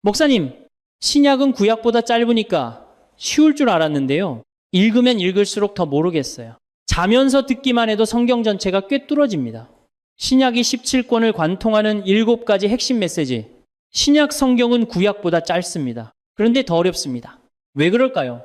목사님, 신약은 구약보다 짧으니까 쉬울 줄 알았는데요. 읽으면 읽을수록 더 모르겠어요. 자면서 듣기만 해도 성경 전체가 꿰뚫어집니다. 신약이 17권을 관통하는 7가지 핵심 메시지. 신약 성경은 구약보다 짧습니다. 그런데 더 어렵습니다. 왜 그럴까요?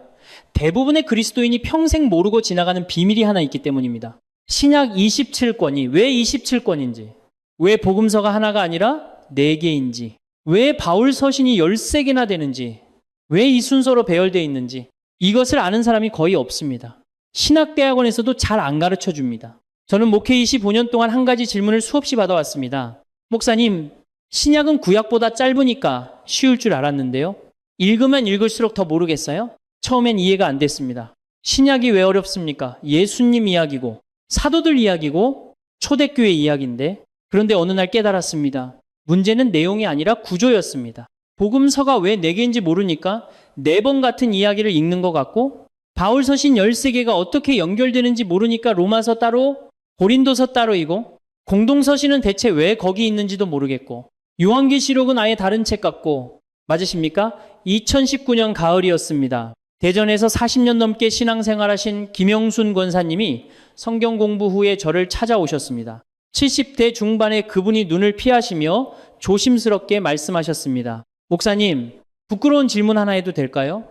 대부분의 그리스도인이 평생 모르고 지나가는 비밀이 하나 있기 때문입니다. 신약 27권이 왜 27권인지, 왜 복음서가 하나가 아니라 4개인지, 왜 바울 서신이 13개나 되는지, 왜 이 순서로 배열되어 있는지 이것을 아는 사람이 거의 없습니다. 신학대학원에서도 잘 안 가르쳐 줍니다. 저는 목회 25년 동안 한 가지 질문을 수없이 받아왔습니다. 목사님, 신약은 구약보다 짧으니까 쉬울 줄 알았는데요. 읽으면 읽을수록 더 모르겠어요? 처음엔 이해가 안 됐습니다. 신약이 왜 어렵습니까? 예수님 이야기고 사도들 이야기고 초대교회 이야기인데, 그런데 어느 날 깨달았습니다. 문제는 내용이 아니라 구조였습니다. 복음서가 왜 4개인지 모르니까 4번 같은 이야기를 읽는 것 같고, 바울 서신 13개가 어떻게 연결되는지 모르니까 로마서 따로, 고린도서 따로이고, 공동서신은 대체 왜 거기 있는지도 모르겠고, 요한계시록은 아예 다른 책 같고, 맞으십니까? 2019년 가을이었습니다. 대전에서 40년 넘게 신앙생활하신 김영순 권사님이 성경 공부 후에 저를 찾아오셨습니다. 70대 중반의 그분이 눈을 피하시며 조심스럽게 말씀하셨습니다. 목사님, 부끄러운 질문 하나 해도 될까요?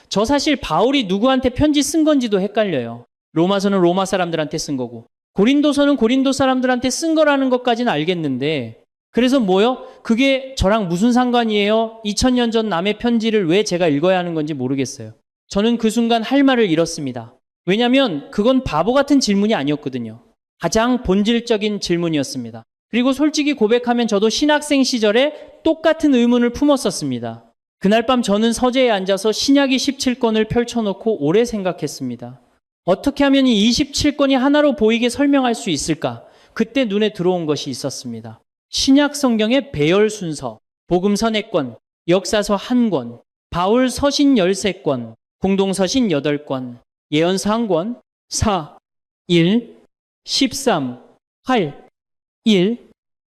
저 사실 바울이 누구한테 편지 쓴 건지도 헷갈려요. 로마서는 로마 사람들한테 쓴 거고, 고린도서는 고린도 사람들한테 쓴 거라는 것까지는 알겠는데, 그래서 뭐요? 그게 저랑 무슨 상관이에요? 2000년 전 남의 편지를 왜 제가 읽어야 하는 건지 모르겠어요. 저는 그 순간 할 말을 잃었습니다. 왜냐하면 그건 바보 같은 질문이 아니었거든요. 가장 본질적인 질문이었습니다. 그리고 솔직히 고백하면 저도 신학생 시절에 똑같은 의문을 품었었습니다. 그날 밤 저는 서재에 앉아서 신약이 17권을 펼쳐놓고 오래 생각했습니다. 어떻게 하면 이 27권이 하나로 보이게 설명할 수 있을까? 그때 눈에 들어온 것이 있었습니다. 신약 성경의 배열 순서, 복음서 4권, 역사서 1권, 바울 서신 13권, 공동서신 8권, 예언서 1권, 4, 1, 13, 8, 1.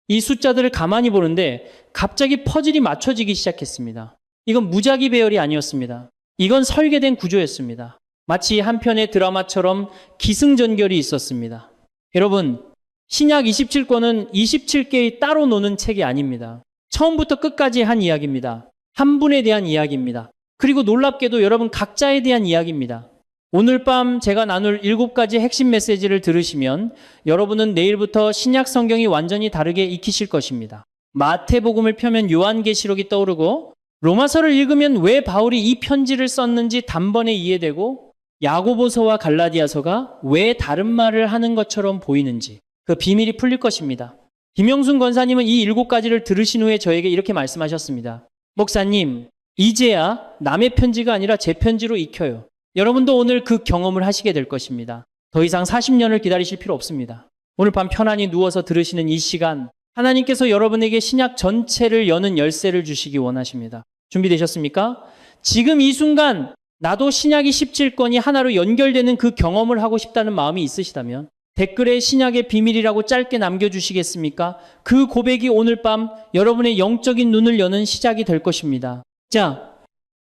이 숫자들을 가만히 보는데 갑자기 퍼즐이 맞춰지기 시작했습니다. 이건 무작위 배열이 아니었습니다. 이건 설계된 구조였습니다. 마치 한 편의 드라마처럼 기승전결이 있었습니다. 여러분, 신약 27권은 27개의 따로 노는 책이 아닙니다. 처음부터 끝까지 한 이야기입니다. 한 분에 대한 이야기입니다. 그리고 놀랍게도 여러분 각자에 대한 이야기입니다. 오늘 밤 제가 나눌 7가지 핵심 메시지를 들으시면 여러분은 내일부터 신약 성경이 완전히 다르게 익히실 것입니다. 마태복음을 펴면 요한계시록이 떠오르고, 로마서를 읽으면 왜 바울이 이 편지를 썼는지 단번에 이해되고, 야고보서와 갈라디아서가 왜 다른 말을 하는 것처럼 보이는지 그 비밀이 풀릴 것입니다. 김영순 권사님은 이 7가지를 들으신 후에 저에게 이렇게 말씀하셨습니다. 목사님, 이제야 남의 편지가 아니라 제 편지로 익혀요. 여러분도 오늘 그 경험을 하시게 될 것입니다. 더 이상 40년을 기다리실 필요 없습니다. 오늘 밤 편안히 누워서 들으시는 이 시간, 하나님께서 여러분에게 신약 전체를 여는 열쇠를 주시기 원하십니다. 준비되셨습니까? 지금 이 순간 나도 신약이 17권이 하나로 연결되는 그 경험을 하고 싶다는 마음이 있으시다면 댓글에 신약의 비밀이라고 짧게 남겨주시겠습니까? 그 고백이 오늘 밤 여러분의 영적인 눈을 여는 시작이 될 것입니다. 자,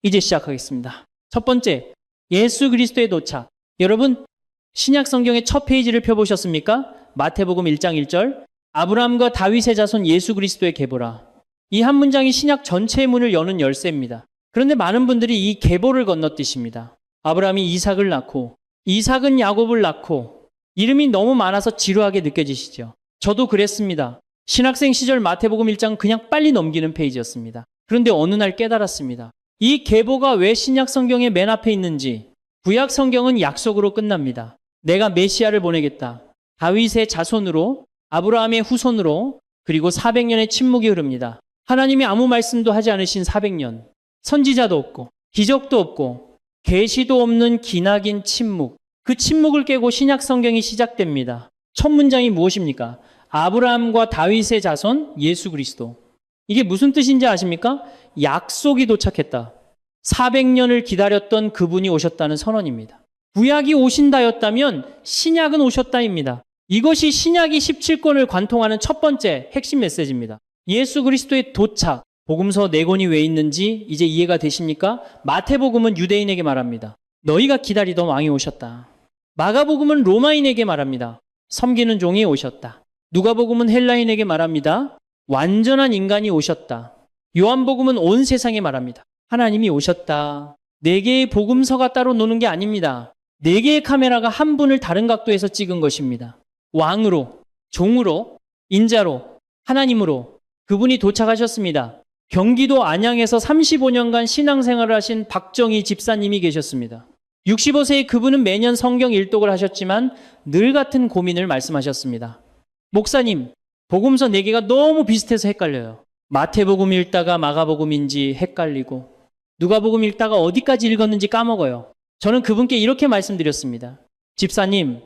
이제 시작하겠습니다. 첫 번째, 예수 그리스도의 도착. 여러분, 신약 성경의 첫 페이지를 펴보셨습니까? 마태복음 1장 1절, 아브라함과 다윗의 자손 예수 그리스도의 계보라. 이 한 문장이 신약 전체의 문을 여는 열쇠입니다. 그런데 많은 분들이 이 계보를 건너뛰십니다. 아브라함이 이삭을 낳고, 이삭은 야곱을 낳고, 이름이 너무 많아서 지루하게 느껴지시죠? 저도 그랬습니다. 신학생 시절 마태복음 1장 그냥 빨리 넘기는 페이지였습니다. 그런데 어느 날 깨달았습니다. 이 계보가 왜 신약 성경의 맨 앞에 있는지. 구약 성경은 약속으로 끝납니다. 내가 메시아를 보내겠다. 다윗의 자손으로, 아브라함의 후손으로, 그리고 400년의 침묵이 흐릅니다. 하나님이 아무 말씀도 하지 않으신 400년. 선지자도 없고 기적도 없고 계시도 없는 기나긴 침묵. 그 침묵을 깨고 신약 성경이 시작됩니다. 첫 문장이 무엇입니까? 아브라함과 다윗의 자손 예수 그리스도. 이게 무슨 뜻인지 아십니까? 약속이 도착했다. 400년을 기다렸던 그분이 오셨다는 선언입니다. 구약이 오신다였다면 신약은 오셨다입니다. 이것이 신약이 17권을 관통하는 첫 번째 핵심 메시지입니다. 예수 그리스도의 도착. 복음서 4권이 왜 있는지 이제 이해가 되십니까? 마태복음은 유대인에게 말합니다. 너희가 기다리던 왕이 오셨다. 마가복음은 로마인에게 말합니다. 섬기는 종이 오셨다. 누가복음은 헬라인에게 말합니다. 완전한 인간이 오셨다. 요한복음은 온 세상에 말합니다. 하나님이 오셨다. 4개의 복음서가 따로 노는 게 아닙니다. 4개의 카메라가 한 분을 다른 각도에서 찍은 것입니다. 왕으로, 종으로, 인자로, 하나님으로 그분이 도착하셨습니다. 경기도 안양에서 35년간 신앙생활을 하신 박정희 집사님이 계셨습니다. 65세의 그분은 매년 성경 일독을 하셨지만 늘 같은 고민을 말씀하셨습니다. 목사님, 복음서 4개가 너무 비슷해서 헷갈려요. 마태복음 읽다가 마가복음인지 헷갈리고 누가복음 읽다가 어디까지 읽었는지 까먹어요. 저는 그분께 이렇게 말씀드렸습니다. 집사님,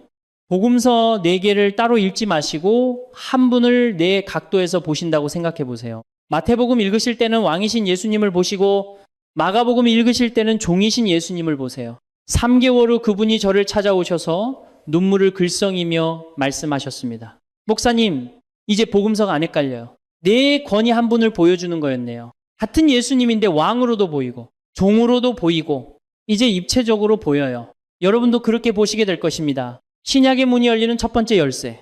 복음서 4개를 따로 읽지 마시고 한 분을 내 각도에서 보신다고 생각해 보세요. 마태복음 읽으실 때는 왕이신 예수님을 보시고 마가복음 읽으실 때는 종이신 예수님을 보세요. 3개월 후 그분이 저를 찾아오셔서 눈물을 글썽이며 말씀하셨습니다. 목사님, 이제 복음서가 안 헷갈려요. 내 권위 한 분을 보여주는 거였네요. 같은 예수님인데 왕으로도 보이고 종으로도 보이고 이제 입체적으로 보여요. 여러분도 그렇게 보시게 될 것입니다. 신약의 문이 열리는 첫 번째 열쇠,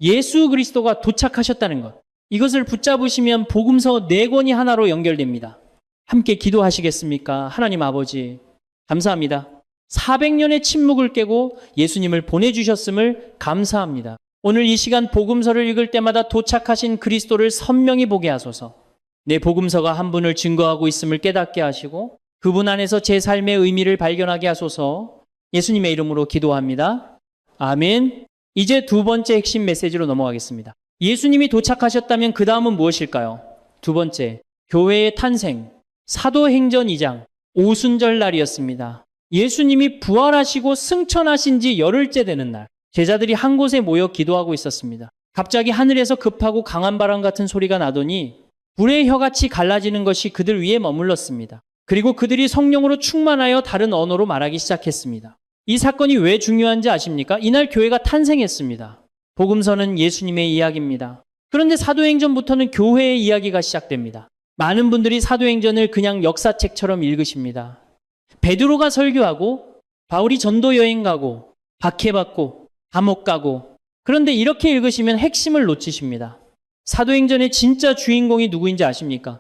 예수 그리스도가 도착하셨다는 것. 이것을 붙잡으시면 복음서 4권이 하나로 연결됩니다. 함께 기도하시겠습니까? 하나님 아버지, 감사합니다. 400년의 침묵을 깨고 예수님을 보내주셨음을 감사합니다. 오늘 이 시간 복음서를 읽을 때마다 도착하신 그리스도를 선명히 보게 하소서. 내 복음서가 한 분을 증거하고 있음을 깨닫게 하시고 그분 안에서 제 삶의 의미를 발견하게 하소서. 예수님의 이름으로 기도합니다. 아멘. 이제 2번째 핵심 메시지로 넘어가겠습니다. 예수님이 도착하셨다면 그 다음은 무엇일까요? 2번째, 교회의 탄생. 사도행전 2장, 오순절 날이었습니다. 예수님이 부활하시고 승천하신 지 열흘째 되는 날, 제자들이 한 곳에 모여 기도하고 있었습니다. 갑자기 하늘에서 급하고 강한 바람 같은 소리가 나더니 불의 혀같이 갈라지는 것이 그들 위에 머물렀습니다. 그리고 그들이 성령으로 충만하여 다른 언어로 말하기 시작했습니다. 이 사건이 왜 중요한지 아십니까? 이날 교회가 탄생했습니다. 복음서는 예수님의 이야기입니다. 그런데 사도행전부터는 교회의 이야기가 시작됩니다. 많은 분들이 사도행전을 그냥 역사책처럼 읽으십니다. 베드로가 설교하고 바울이 전도 여행 가고 박해받고 감옥 가고, 그런데 이렇게 읽으시면 핵심을 놓치십니다. 사도행전의 진짜 주인공이 누구인지 아십니까?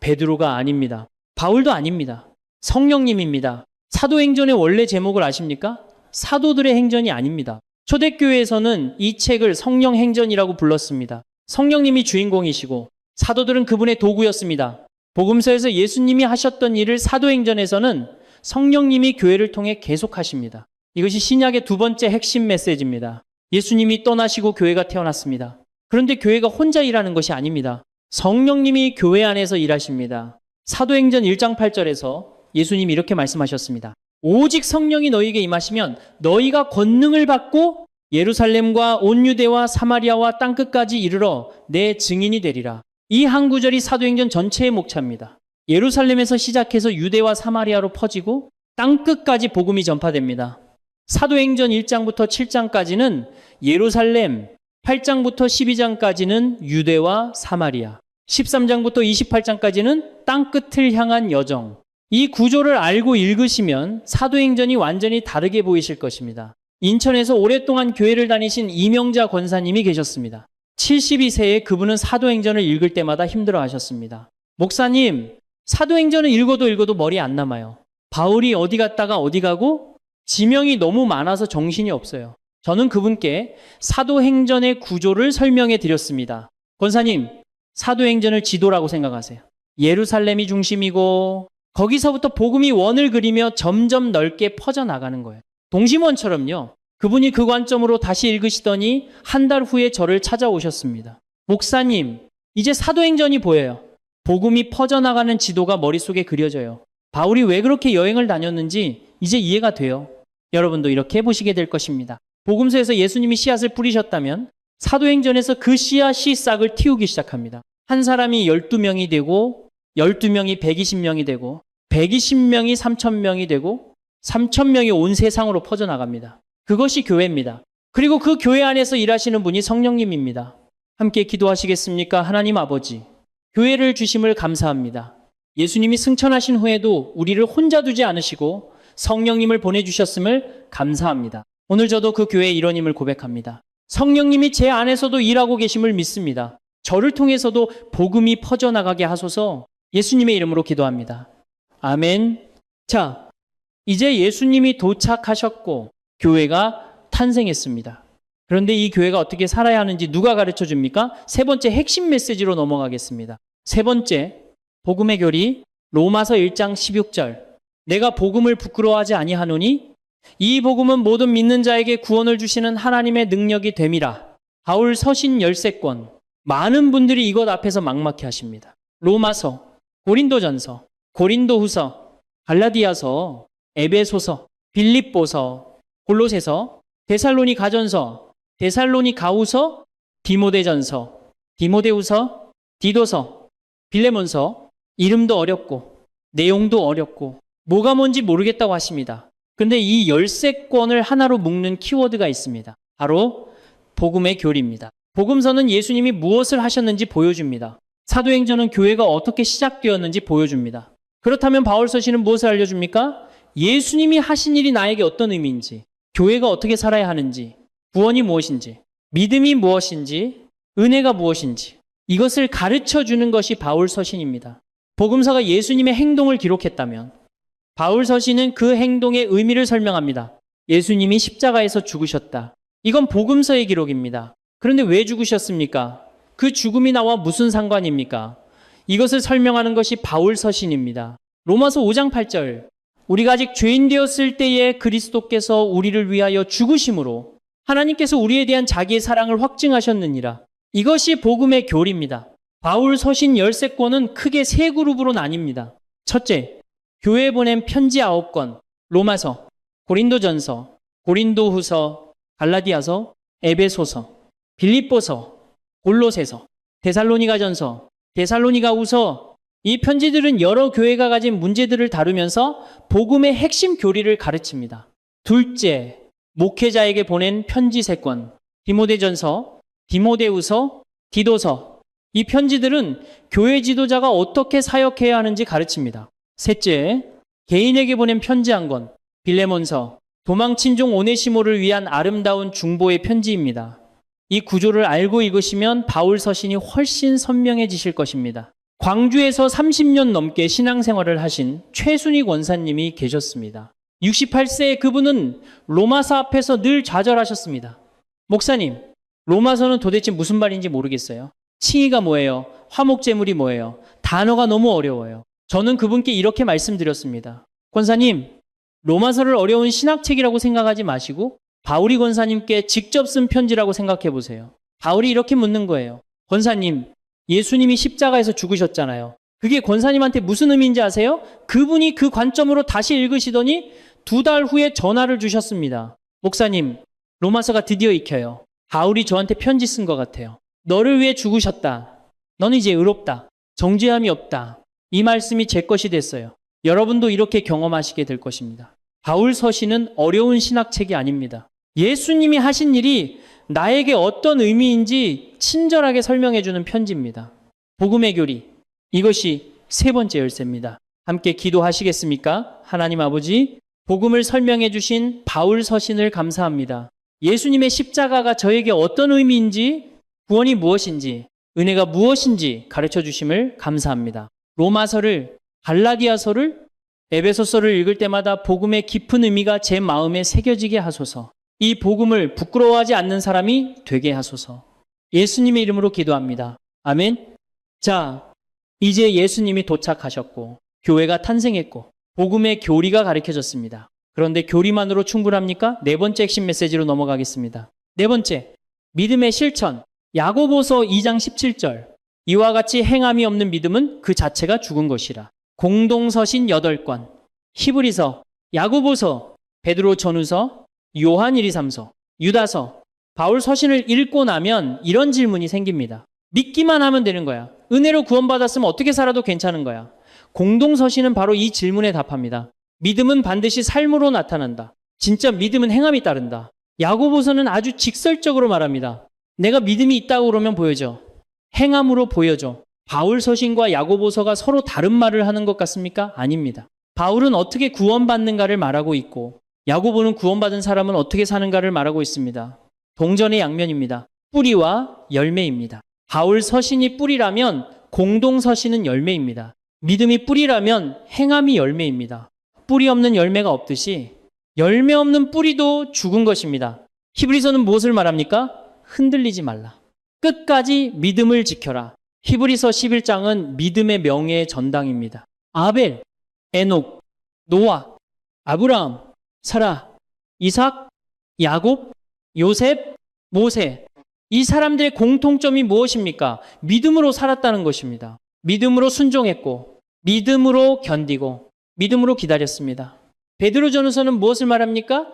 베드로가 아닙니다. 바울도 아닙니다. 성령님입니다. 사도행전의 원래 제목을 아십니까? 사도들의 행전이 아닙니다. 초대교회에서는 이 책을 성령행전이라고 불렀습니다. 성령님이 주인공이시고 사도들은 그분의 도구였습니다. 복음서에서 예수님이 하셨던 일을 사도행전에서는 성령님이 교회를 통해 계속하십니다. 이것이 신약의 2번째 핵심 메시지입니다. 예수님이 떠나시고 교회가 태어났습니다. 그런데 교회가 혼자 일하는 것이 아닙니다. 성령님이 교회 안에서 일하십니다. 사도행전 1장 8절에서 예수님이 이렇게 말씀하셨습니다. 오직 성령이 너희에게 임하시면 너희가 권능을 받고 예루살렘과 온 유대와 사마리아와 땅끝까지 이르러 내 증인이 되리라. 이 한 구절이 사도행전 전체의 목차입니다. 예루살렘에서 시작해서 유대와 사마리아로 퍼지고 땅끝까지 복음이 전파됩니다. 사도행전 1장부터 7장까지는 예루살렘, 8장부터 12장까지는 유대와 사마리아, 13장부터 28장까지는 땅끝을 향한 여정. 이 구조를 알고 읽으시면 사도행전이 완전히 다르게 보이실 것입니다. 인천에서 오랫동안 교회를 다니신 이명자 권사님이 계셨습니다. 72세에 그분은 사도행전을 읽을 때마다 힘들어 하셨습니다. 목사님, 사도행전을 읽어도 머리에 안 남아요. 바울이 어디 갔다가 어디 가고 지명이 너무 많아서 정신이 없어요. 저는 그분께 사도행전의 구조를 설명해 드렸습니다. 권사님, 사도행전을 지도라고 생각하세요. 예루살렘이 중심이고 거기서부터 복음이 원을 그리며 점점 넓게 퍼져나가는 거예요. 동심원처럼요. 그분이 그 관점으로 다시 읽으시더니 한 달 후에 저를 찾아오셨습니다. 목사님, 이제 사도행전이 보여요. 복음이 퍼져나가는 지도가 머릿속에 그려져요. 바울이 왜 그렇게 여행을 다녔는지 이제 이해가 돼요. 여러분도 이렇게 해보시게 될 것입니다. 복음서에서 예수님이 씨앗을 뿌리셨다면 사도행전에서 그 씨앗이 싹을 틔우기 시작합니다. 한 사람이 12명이 되고 12명이 120명이 되고 120명이 3,000명이 되고 3,000명이 온 세상으로 퍼져나갑니다. 그것이 교회입니다. 그리고 그 교회 안에서 일하시는 분이 성령님입니다. 함께 기도하시겠습니까? 하나님 아버지, 교회를 주심을 감사합니다. 예수님이 승천하신 후에도 우리를 혼자 두지 않으시고 성령님을 보내주셨음을 감사합니다. 오늘 저도 그 교회의 일원임을 고백합니다. 성령님이 제 안에서도 일하고 계심을 믿습니다. 저를 통해서도 복음이 퍼져나가게 하소서. 예수님의 이름으로 기도합니다. 아멘. 자, 이제 예수님이 도착하셨고 교회가 탄생했습니다. 그런데 이 교회가 어떻게 살아야 하는지 누가 가르쳐 줍니까? 세 번째 핵심 메시지로 넘어가겠습니다. 세 번째, 복음의 교리, 로마서 1장 16절. 내가 복음을 부끄러워하지 아니하노니 이 복음은 모든 믿는 자에게 구원을 주시는 하나님의 능력이 됨이라. 바울 서신 열세권. 많은 분들이 이것 앞에서 막막해 하십니다. 로마서, 고린도전서, 고린도후서, 갈라디아서, 에베소서, 빌립보서, 골로새서, 데살로니가전서, 데살로니가후서, 디모데전서, 디모데후서, 디도서, 빌레몬서. 이름도 어렵고 내용도 어렵고 뭐가 뭔지 모르겠다고 하십니다. 근데 이 13권을 하나로 묶는 키워드가 있습니다. 바로 복음의 교리입니다. 복음서는 예수님이 무엇을 하셨는지 보여줍니다. 사도행전은 교회가 어떻게 시작되었는지 보여줍니다. 그렇다면 바울 서신은 무엇을 알려줍니까? 예수님이 하신 일이 나에게 어떤 의미인지, 교회가 어떻게 살아야 하는지, 구원이 무엇인지, 믿음이 무엇인지, 은혜가 무엇인지, 이것을 가르쳐 주는 것이 바울 서신입니다. 복음서가 예수님의 행동을 기록했다면 바울 서신은 그 행동의 의미를 설명합니다. 예수님이 십자가에서 죽으셨다. 이건 복음서의 기록입니다. 그런데 왜 죽으셨습니까? 그 죽음이 나와 무슨 상관입니까? 이것을 설명하는 것이 바울 서신입니다. 로마서 5장 8절. 우리가 아직 죄인 되었을 때에 그리스도께서 우리를 위하여 죽으심으로 하나님께서 우리에 대한 자기의 사랑을 확증하셨느니라. 이것이 복음의 교리입니다. 바울 서신 13권은 크게 세 그룹으로 나뉩니다. 첫째, 교회에 보낸 편지 9권, 로마서, 고린도전서, 고린도후서, 갈라디아서, 에베소서, 빌립보서, 골로새서, 데살로니가전서, 데살로니가후서. 이 편지들은 여러 교회가 가진 문제들을 다루면서 복음의 핵심 교리를 가르칩니다. 둘째, 목회자에게 보낸 편지 3권, 디모데전서, 디모데후서, 디도서. 이 편지들은 교회 지도자가 어떻게 사역해야 하는지 가르칩니다. 셋째, 개인에게 보낸 편지 1권, 빌레몬서, 도망친 종 오네시모를 위한 아름다운 중보의 편지입니다. 이 구조를 알고 읽으시면 바울 서신이 훨씬 선명해지실 것입니다. 광주에서 30년 넘게 신앙생활을 하신 최순희 권사님이 계셨습니다. 68세의 그분은 로마서 앞에서 늘 좌절하셨습니다. 목사님, 로마서는 도대체 무슨 말인지 모르겠어요. 칭의가 뭐예요? 화목제물이 뭐예요? 단어가 너무 어려워요. 저는 그분께 이렇게 말씀드렸습니다. 권사님, 로마서를 어려운 신학책이라고 생각하지 마시고 바울이 권사님께 직접 쓴 편지라고 생각해 보세요. 바울이 이렇게 묻는 거예요. 권사님, 예수님이 십자가에서 죽으셨잖아요. 그게 권사님한테 무슨 의미인지 아세요? 그분이 그 관점으로 다시 읽으시더니 2달 후에 전화를 주셨습니다. 목사님, 로마서가 드디어 익혀요. 바울이 저한테 편지 쓴 것 같아요. 너를 위해 죽으셨다. 너는 이제 의롭다. 정죄함이 없다. 이 말씀이 제 것이 됐어요. 여러분도 이렇게 경험하시게 될 것입니다. 바울 서신은 어려운 신학책이 아닙니다. 예수님이 하신 일이 나에게 어떤 의미인지 친절하게 설명해 주는 편지입니다. 복음의 교리, 이것이 세 번째 열쇠입니다. 함께 기도하시겠습니까? 하나님 아버지, 복음을 설명해 주신 바울 서신을 감사합니다. 예수님의 십자가가 저에게 어떤 의미인지, 구원이 무엇인지, 은혜가 무엇인지 가르쳐 주심을 감사합니다. 로마서를, 갈라디아서를, 에베소서를 읽을 때마다 복음의 깊은 의미가 제 마음에 새겨지게 하소서. 이 복음을 부끄러워하지 않는 사람이 되게 하소서. 예수님의 이름으로 기도합니다. 아멘. 자, 이제 예수님이 도착하셨고 교회가 탄생했고 복음의 교리가 가르쳐졌습니다. 그런데 교리만으로 충분합니까? 네 번째 핵심 메시지로 넘어가겠습니다. 네 번째, 믿음의 실천. 야고보서 2장 17절. 이와 같이 행함이 없는 믿음은 그 자체가 죽은 것이라. 공동서신 8권, 히브리서, 야고보서, 베드로 전후서, 요한 1, 2, 3서, 유다서, 바울 서신을 읽고 나면 이런 질문이 생깁니다. 믿기만 하면 되는 거야. 은혜로 구원받았으면 어떻게 살아도 괜찮은 거야. 공동서신은 바로 이 질문에 답합니다. 믿음은 반드시 삶으로 나타난다. 진짜 믿음은 행함이 따른다. 야고보서는 아주 직설적으로 말합니다. 내가 믿음이 있다고 그러면 보여줘. 행함으로 보여줘. 바울 서신과 야고보서가 서로 다른 말을 하는 것 같습니까? 아닙니다. 바울은 어떻게 구원받는가를 말하고 있고 야고보는 구원받은 사람은 어떻게 사는가를 말하고 있습니다. 동전의 양면입니다. 뿌리와 열매입니다. 바울 서신이 뿌리라면 공동 서신은 열매입니다. 믿음이 뿌리라면 행함이 열매입니다. 뿌리 없는 열매가 없듯이 열매 없는 뿌리도 죽은 것입니다. 히브리서는 무엇을 말합니까? 흔들리지 말라. 끝까지 믿음을 지켜라. 히브리서 11장은 믿음의 명예의 전당입니다. 아벨, 에녹, 노아, 아브라함, 사라, 이삭, 야곱, 요셉, 모세. 이 사람들의 공통점이 무엇입니까? 믿음으로 살았다는 것입니다. 믿음으로 순종했고, 믿음으로 견디고, 믿음으로 기다렸습니다. 베드로 전후서는 무엇을 말합니까?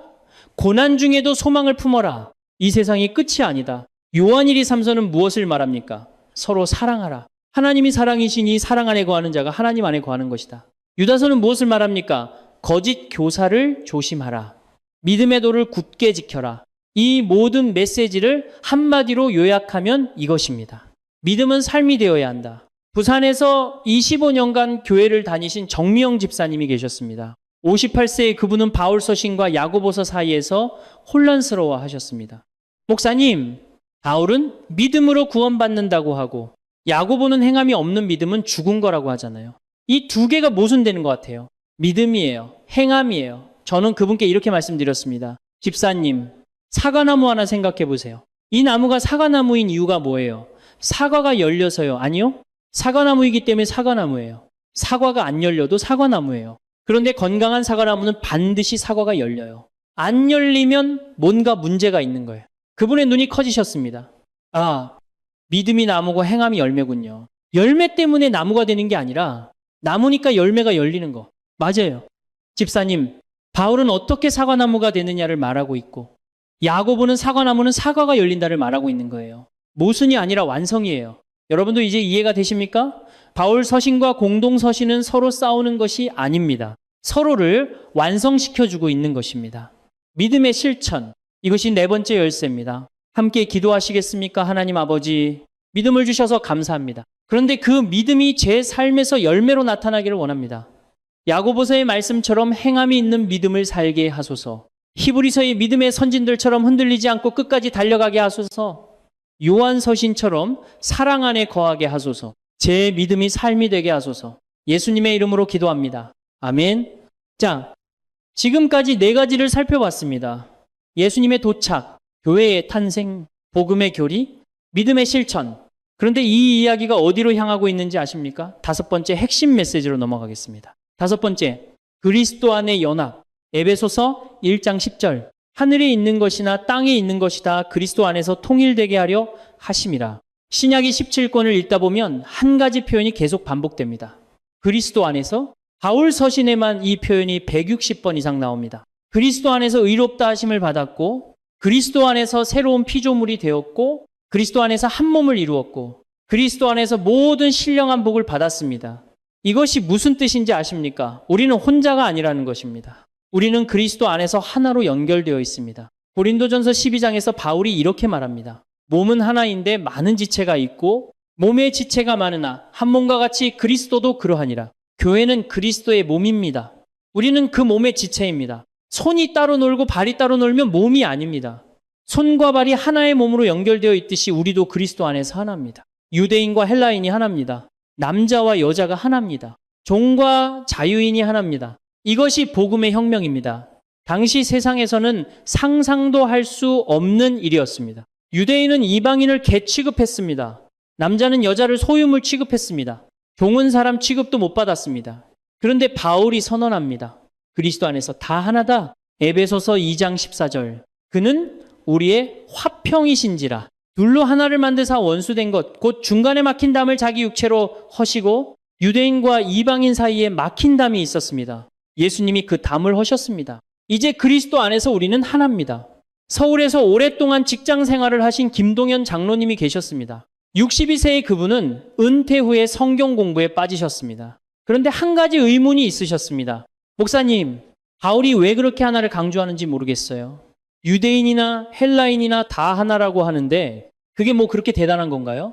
고난 중에도 소망을 품어라. 이 세상이 끝이 아니다. 요한일이 3서는 무엇을 말합니까? 서로 사랑하라. 하나님이 사랑이시니 사랑 안에 거하는 자가 하나님 안에 거하는 것이다. 유다서는 무엇을 말합니까? 거짓 교사를 조심하라. 믿음의 도를 굳게 지켜라. 이 모든 메시지를 한마디로 요약하면 이것입니다. 믿음은 삶이 되어야 한다. 부산에서 25년간 교회를 다니신 정미영 집사님이 계셨습니다. 58세의 그분은 바울 서신과 야고보서 사이에서 혼란스러워 하셨습니다. 목사님, 바울은 믿음으로 구원받는다고 하고 야고보는 행함이 없는 믿음은 죽은 거라고 하잖아요. 이 두 개가 모순되는 것 같아요. 믿음이에요. 행함이에요. 저는 그분께 이렇게 말씀드렸습니다. 집사님, 사과나무 하나 생각해 보세요. 이 나무가 사과나무인 이유가 뭐예요? 사과가 열려서요? 아니요. 사과나무이기 때문에 사과나무예요. 사과가 안 열려도 사과나무예요. 그런데 건강한 사과나무는 반드시 사과가 열려요. 안 열리면 뭔가 문제가 있는 거예요. 그분의 눈이 커지셨습니다. 아, 믿음이 나무고 행함이 열매군요. 열매 때문에 나무가 되는 게 아니라 나무니까 열매가 열리는 거. 맞아요. 집사님, 바울은 어떻게 사과나무가 되느냐를 말하고 있고 야고보는 사과나무는 사과가 열린다를 말하고 있는 거예요. 모순이 아니라 완성이에요. 여러분도 이제 이해가 되십니까? 바울 서신과 공동 서신은 서로 싸우는 것이 아닙니다. 서로를 완성시켜주고 있는 것입니다. 믿음의 실천, 이것이 네 번째 열쇠입니다. 함께 기도하시겠습니까? 하나님 아버지, 믿음을 주셔서 감사합니다. 그런데 그 믿음이 제 삶에서 열매로 나타나기를 원합니다. 야고보서의 말씀처럼 행함이 있는 믿음을 살게 하소서. 히브리서의 믿음의 선진들처럼 흔들리지 않고 끝까지 달려가게 하소서. 요한서신처럼 사랑 안에 거하게 하소서. 제 믿음이 삶이 되게 하소서. 예수님의 이름으로 기도합니다. 아멘. 자, 지금까지 네 가지를 살펴봤습니다. 예수님의 도착, 교회의 탄생, 복음의 교리, 믿음의 실천. 그런데 이 이야기가 어디로 향하고 있는지 아십니까? 다섯 번째 핵심 메시지로 넘어가겠습니다. 다섯 번째, 그리스도 안의 연합. 에베소서 1장 10절. 하늘에 있는 것이나 땅에 있는 것이다 그리스도 안에서 통일되게 하려 하심이라. 신약이 17권을 읽다 보면 한 가지 표현이 계속 반복됩니다. 그리스도 안에서. 바울 서신에만 이 표현이 160번 이상 나옵니다. 그리스도 안에서 의롭다 하심을 받았고, 그리스도 안에서 새로운 피조물이 되었고, 그리스도 안에서 한 몸을 이루었고, 그리스도 안에서 모든 신령한 복을 받았습니다. 이것이 무슨 뜻인지 아십니까? 우리는 혼자가 아니라는 것입니다. 우리는 그리스도 안에서 하나로 연결되어 있습니다. 고린도전서 12장에서 바울이 이렇게 말합니다. 몸은 하나인데 많은 지체가 있고 몸의 지체가 많으나 한 몸과 같이 그리스도도 그러하니라. 교회는 그리스도의 몸입니다. 우리는 그 몸의 지체입니다. 손이 따로 놀고 발이 따로 놀면 몸이 아닙니다. 손과 발이 하나의 몸으로 연결되어 있듯이 우리도 그리스도 안에서 하나입니다. 유대인과 헬라인이 하나입니다. 남자와 여자가 하나입니다. 종과 자유인이 하나입니다. 이것이 복음의 혁명입니다. 당시 세상에서는 상상도 할 수 없는 일이었습니다. 유대인은 이방인을 개 취급했습니다. 남자는 여자를 소유물 취급했습니다. 종은 사람 취급도 못 받았습니다. 그런데 바울이 선언합니다. 그리스도 안에서 다 하나다. 에베소서 2장 14절. 그는 우리의 화평이신지라. 둘로 하나를 만드사 원수된 것, 곧 중간에 막힌 담을 자기 육체로 허시고 유대인과 이방인 사이에 막힌 담이 있었습니다. 예수님이 그 담을 허셨습니다. 이제 그리스도 안에서 우리는 하나입니다. 서울에서 오랫동안 직장 생활을 하신 김동현 장로님이 계셨습니다. 62세의 그분은 은퇴 후에 성경 공부에 빠지셨습니다. 그런데 한 가지 의문이 있으셨습니다. 목사님, 바울이 왜 그렇게 하나를 강조하는지 모르겠어요. 유대인이나 헬라인이나 다 하나라고 하는데 그게 뭐 그렇게 대단한 건가요?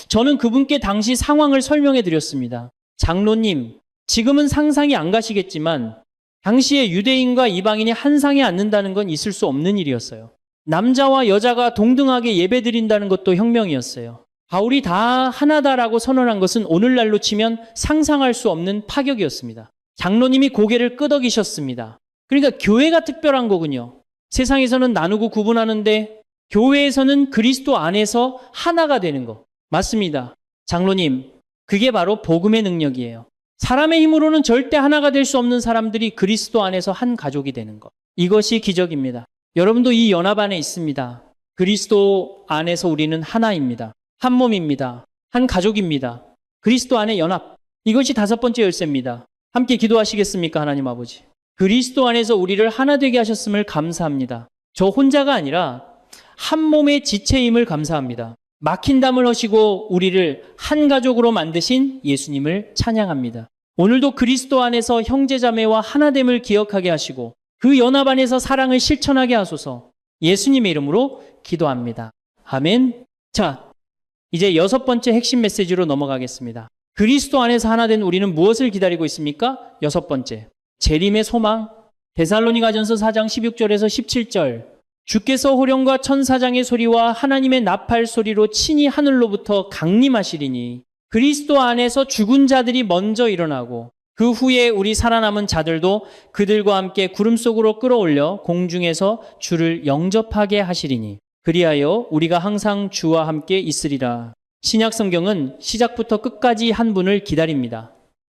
저는 그분께 당시 상황을 설명해 드렸습니다. 장로님, 지금은 상상이 안 가시겠지만 당시에 유대인과 이방인이 한 상에 앉는다는 건 있을 수 없는 일이었어요. 남자와 여자가 동등하게 예배드린다는 것도 혁명이었어요. 바울이 다 하나다라고 선언한 것은 오늘날로 치면 상상할 수 없는 파격이었습니다. 장로님이 고개를 끄덕이셨습니다. 그러니까 교회가 특별한 거군요. 세상에서는 나누고 구분하는데 교회에서는 그리스도 안에서 하나가 되는 거. 맞습니다. 장로님, 그게 바로 복음의 능력이에요. 사람의 힘으로는 절대 하나가 될 수 없는 사람들이 그리스도 안에서 한 가족이 되는 것. 이것이 기적입니다. 여러분도 이 연합 안에 있습니다. 그리스도 안에서 우리는 하나입니다. 한 몸입니다. 한 가족입니다. 그리스도 안의 연합. 이것이 5번째 열쇠입니다. 함께 기도하시겠습니까, 하나님 아버지? 그리스도 안에서 우리를 하나 되게 하셨음을 감사합니다. 저 혼자가 아니라 한 몸의 지체임을 감사합니다. 막힌 담을 허시고 우리를 한 가족으로 만드신 예수님을 찬양합니다. 오늘도 그리스도 안에서 형제자매와 하나됨을 기억하게 하시고 그 연합 안에서 사랑을 실천하게 하소서. 예수님의 이름으로 기도합니다. 아멘. 자, 이제 6번째 핵심 메시지로 넘어가겠습니다. 그리스도 안에서 하나 된 우리는 무엇을 기다리고 있습니까? 6번째, 재림의 소망. 데살로니가전서 4장 16절에서 17절. 주께서 호령과 천사장의 소리와 하나님의 나팔 소리로 친히 하늘로부터 강림하시리니 그리스도 안에서 죽은 자들이 먼저 일어나고 그 후에 우리 살아남은 자들도 그들과 함께 구름 속으로 끌어올려 공중에서 주를 영접하게 하시리니 그리하여 우리가 항상 주와 함께 있으리라. 신약 성경은 시작부터 끝까지 한 분을 기다립니다.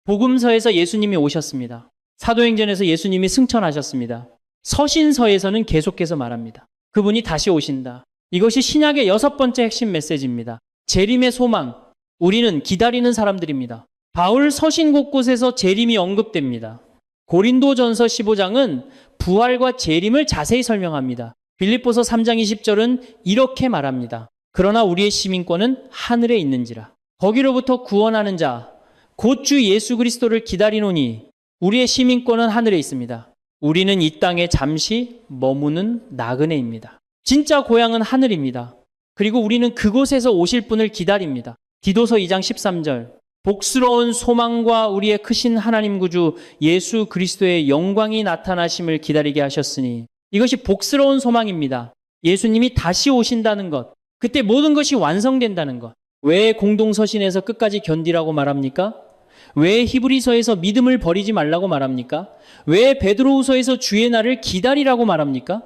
복음서에서 예수님이 오셨습니다. 사도행전에서 예수님이 승천하셨습니다. 서신서에서는 계속해서 말합니다. 그분이 다시 오신다. 이것이 신약의 6번째 핵심 메시지입니다. 재림의 소망. 우리는 기다리는 사람들입니다. 바울 서신 곳곳에서 재림이 언급됩니다. 고린도전서 15장은 부활과 재림을 자세히 설명합니다. 빌립보서 3장 20절은 이렇게 말합니다. 그러나 우리의 시민권은 하늘에 있는지라. 거기로부터 구원하는 자, 곧 주 예수 그리스도를 기다리노니 우리의 시민권은 하늘에 있습니다. 우리는 이 땅에 잠시 머무는 나그네입니다. 진짜 고향은 하늘입니다. 그리고 우리는 그곳에서 오실 분을 기다립니다. 디도서 2장 13절. 복스러운 소망과 우리의 크신 하나님 구주 예수 그리스도의 영광이 나타나심을 기다리게 하셨으니 이것이 복스러운 소망입니다. 예수님이 다시 오신다는 것. 그때 모든 것이 완성된다는 것. 왜 공동서신에서 끝까지 견디라고 말합니까? 왜 히브리서에서 믿음을 버리지 말라고 말합니까? 왜 베드로후서에서 주의 날을 기다리라고 말합니까?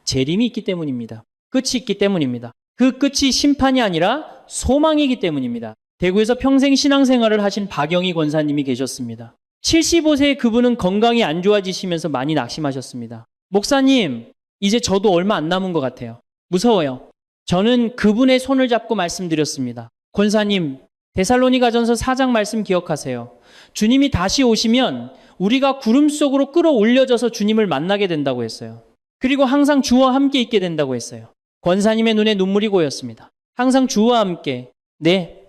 재림이 있기 때문입니다. 끝이 있기 때문입니다. 그 끝이 심판이 아니라 소망이기 때문입니다. 대구에서 평생 신앙생활을 하신 박영희 권사님이 계셨습니다. 75세의 그분은 건강이 안 좋아지시면서 많이 낙심하셨습니다. 목사님, 이제 저도 얼마 안 남은 것 같아요. 무서워요. 저는 그분의 손을 잡고 말씀드렸습니다. 권사님, 데살로니가전서 4장 말씀 기억하세요. 주님이 다시 오시면 우리가 구름 속으로 끌어올려져서 주님을 만나게 된다고 했어요. 그리고 항상 주와 함께 있게 된다고 했어요. 권사님의 눈에 눈물이 고였습니다. 항상 주와 함께. 네,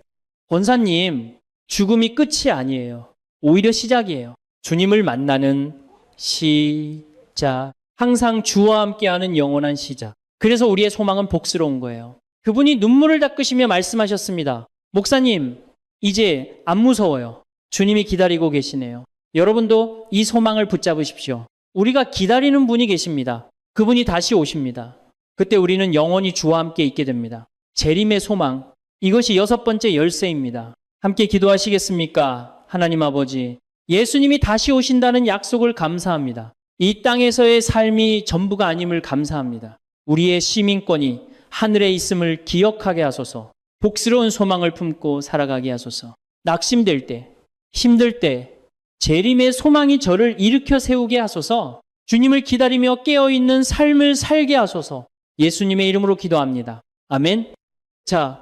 권사님, 죽음이 끝이 아니에요. 오히려 시작이에요. 주님을 만나는 시작. 항상 주와 함께하는 영원한 시작. 그래서 우리의 소망은 복스러운 거예요. 그분이 눈물을 닦으시며 말씀하셨습니다. 목사님, 이제 안 무서워요. 주님이 기다리고 계시네요. 여러분도 이 소망을 붙잡으십시오. 우리가 기다리는 분이 계십니다. 그분이 다시 오십니다. 그때 우리는 영원히 주와 함께 있게 됩니다. 재림의 소망, 이것이 6번째 열쇠입니다. 함께 기도하시겠습니까? 하나님 아버지, 예수님이 다시 오신다는 약속을 감사합니다. 이 땅에서의 삶이 전부가 아님을 감사합니다. 우리의 시민권이 하늘에 있음을 기억하게 하소서. 복스러운 소망을 품고 살아가게 하소서. 낙심될 때, 힘들 때 재림의 소망이 저를 일으켜 세우게 하소서. 주님을 기다리며 깨어있는 삶을 살게 하소서. 예수님의 이름으로 기도합니다. 아멘. 자,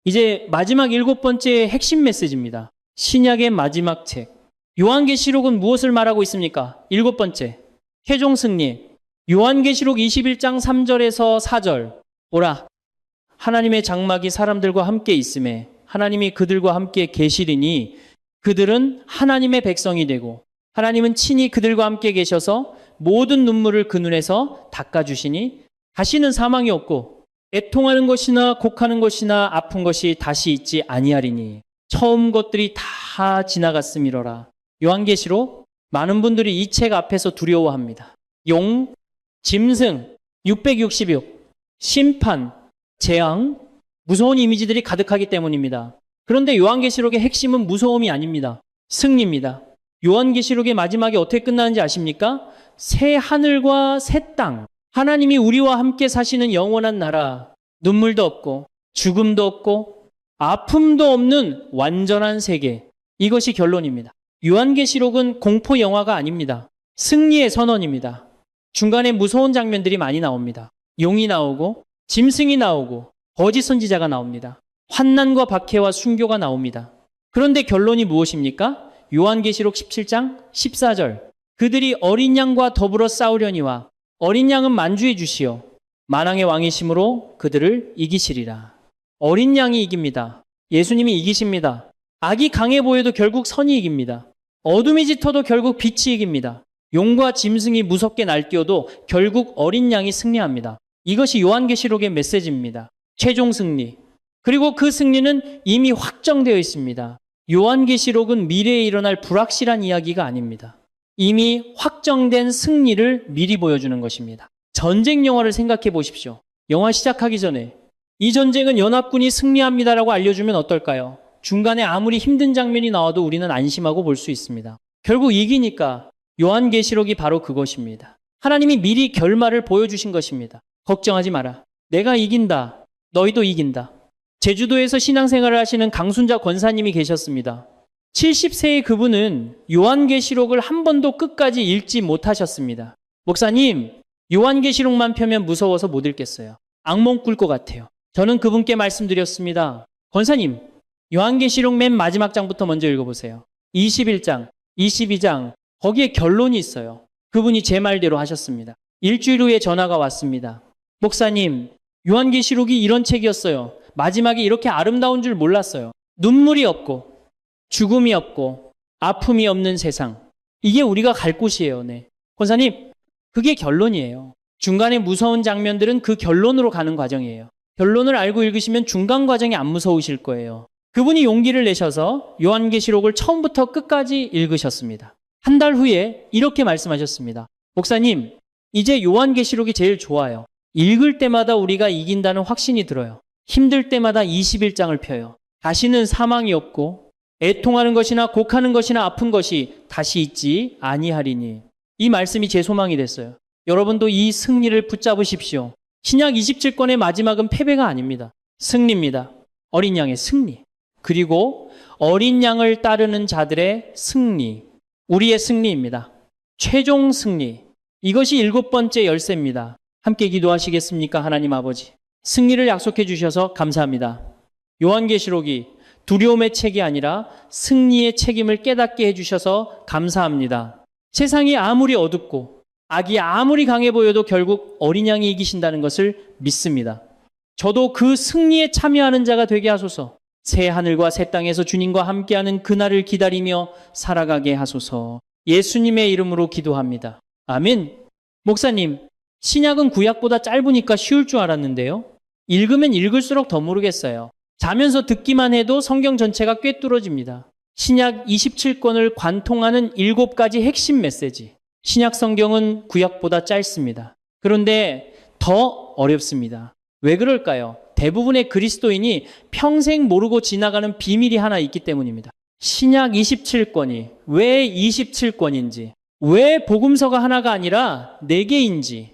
이제 마지막 7번째 핵심 메시지입니다. 신약의 마지막 책. 요한계시록은 무엇을 말하고 있습니까? 7번째, 최종 승리. 요한계시록 21장 3절에서 4절. 오라, 하나님의 장막이 사람들과 함께 있음에 하나님이 그들과 함께 계시리니 그들은 하나님의 백성이 되고 하나님은 친히 그들과 함께 계셔서 모든 눈물을 그 눈에서 닦아주시니 다시는 사망이 없고 애통하는 것이나 곡하는 것이나 아픈 것이 다시 있지 아니하리니 처음 것들이 다 지나갔음이로라. 요한계시록 많은 분들이 이 책 앞에서 두려워합니다. 용, 짐승, 666, 심판, 재앙, 무서운 이미지들이 가득하기 때문입니다. 그런데 요한계시록의 핵심은 무서움이 아닙니다. 승리입니다. 요한계시록의 마지막에 어떻게 끝나는지 아십니까? 새 하늘과 새 땅, 하나님이 우리와 함께 사시는 영원한 나라, 눈물도 없고 죽음도 없고 아픔도 없는 완전한 세계. 이것이 결론입니다. 요한계시록은 공포 영화가 아닙니다. 승리의 선언입니다. 중간에 무서운 장면들이 많이 나옵니다. 용이 나오고 짐승이 나오고 거짓 선지자가 나옵니다. 환난과 박해와 순교가 나옵니다. 그런데 결론이 무엇입니까? 요한계시록 17장 14절. 그들이 어린 양과 더불어 싸우려니와 어린 양은 만주해 주시오. 만왕의 왕이심으로 그들을 이기시리라. 어린 양이 이깁니다. 예수님이 이기십니다. 악이 강해 보여도 결국 선이 이깁니다. 어둠이 짙어도 결국 빛이 이깁니다. 용과 짐승이 무섭게 날뛰어도 결국 어린 양이 승리합니다. 이것이 요한계시록의 메시지입니다. 최종 승리. 그리고 그 승리는 이미 확정되어 있습니다. 요한계시록은 미래에 일어날 불확실한 이야기가 아닙니다. 이미 확정된 승리를 미리 보여주는 것입니다. 전쟁 영화를 생각해 보십시오. 영화 시작하기 전에 이 전쟁은 연합군이 승리합니다라고 알려주면 어떨까요? 중간에 아무리 힘든 장면이 나와도 우리는 안심하고 볼 수 있습니다. 결국 이기니까 요한계시록이 바로 그것입니다. 하나님이 미리 결말을 보여주신 것입니다. 걱정하지 마라. 내가 이긴다. 너희도 이긴다. 제주도에서 신앙생활을 하시는 강순자 권사님이 계셨습니다. 70세의 그분은 요한계시록을 한 번도 끝까지 읽지 못하셨습니다. 목사님, 요한계시록만 펴면 무서워서 못 읽겠어요. 악몽 꿀 것 같아요. 저는 그분께 말씀드렸습니다. 권사님, 요한계시록 맨 마지막 장부터 먼저 읽어보세요. 21장, 22장, 거기에 결론이 있어요. 그분이 제 말대로 하셨습니다. 일주일 후에 전화가 왔습니다. 목사님, 요한계시록이 이런 책이었어요. 마지막에 이렇게 아름다운 줄 몰랐어요. 눈물이 없고 죽음이 없고 아픔이 없는 세상. 이게 우리가 갈 곳이에요. 네. 권사님, 그게 결론이에요. 중간에 무서운 장면들은 그 결론으로 가는 과정이에요. 결론을 알고 읽으시면 중간 과정이 안 무서우실 거예요. 그분이 용기를 내셔서 요한계시록을 처음부터 끝까지 읽으셨습니다. 한 달 후에 이렇게 말씀하셨습니다. 목사님, 이제 요한계시록이 제일 좋아요. 읽을 때마다 우리가 이긴다는 확신이 들어요. 힘들 때마다 21장을 펴요. 다시는 사망이 없고 애통하는 것이나 곡하는 것이나 아픈 것이 다시 있지 아니하리니. 이 말씀이 제 소망이 됐어요. 여러분도 이 승리를 붙잡으십시오. 신약 27권의 마지막은 패배가 아닙니다. 승리입니다. 어린 양의 승리. 그리고 어린 양을 따르는 자들의 승리. 우리의 승리입니다. 최종 승리. 이것이 7번째 열쇠입니다. 함께 기도하시겠습니까? 하나님 아버지. 승리를 약속해 주셔서 감사합니다. 요한계시록이 두려움의 책이 아니라 승리의 책임을 깨닫게 해주셔서 감사합니다. 세상이 아무리 어둡고 악이 아무리 강해 보여도 결국 어린 양이 이기신다는 것을 믿습니다. 저도 그 승리에 참여하는 자가 되게 하소서. 새 하늘과 새 땅에서 주님과 함께하는 그날을 기다리며 살아가게 하소서. 예수님의 이름으로 기도합니다. 아멘. 목사님, 신약은 구약보다 짧으니까 쉬울 줄 알았는데요. 읽으면 읽을수록 더 모르겠어요. 자면서 듣기만 해도 성경 전체가 꿰뚫어집니다. 신약 27권을 관통하는 7가지 핵심 메시지. 신약 성경은 구약보다 짧습니다. 그런데 더 어렵습니다. 왜 그럴까요? 대부분의 그리스도인이 평생 모르고 지나가는 비밀이 하나 있기 때문입니다. 신약 27권이 왜 27권인지, 왜 복음서가 하나가 아니라 4개인지,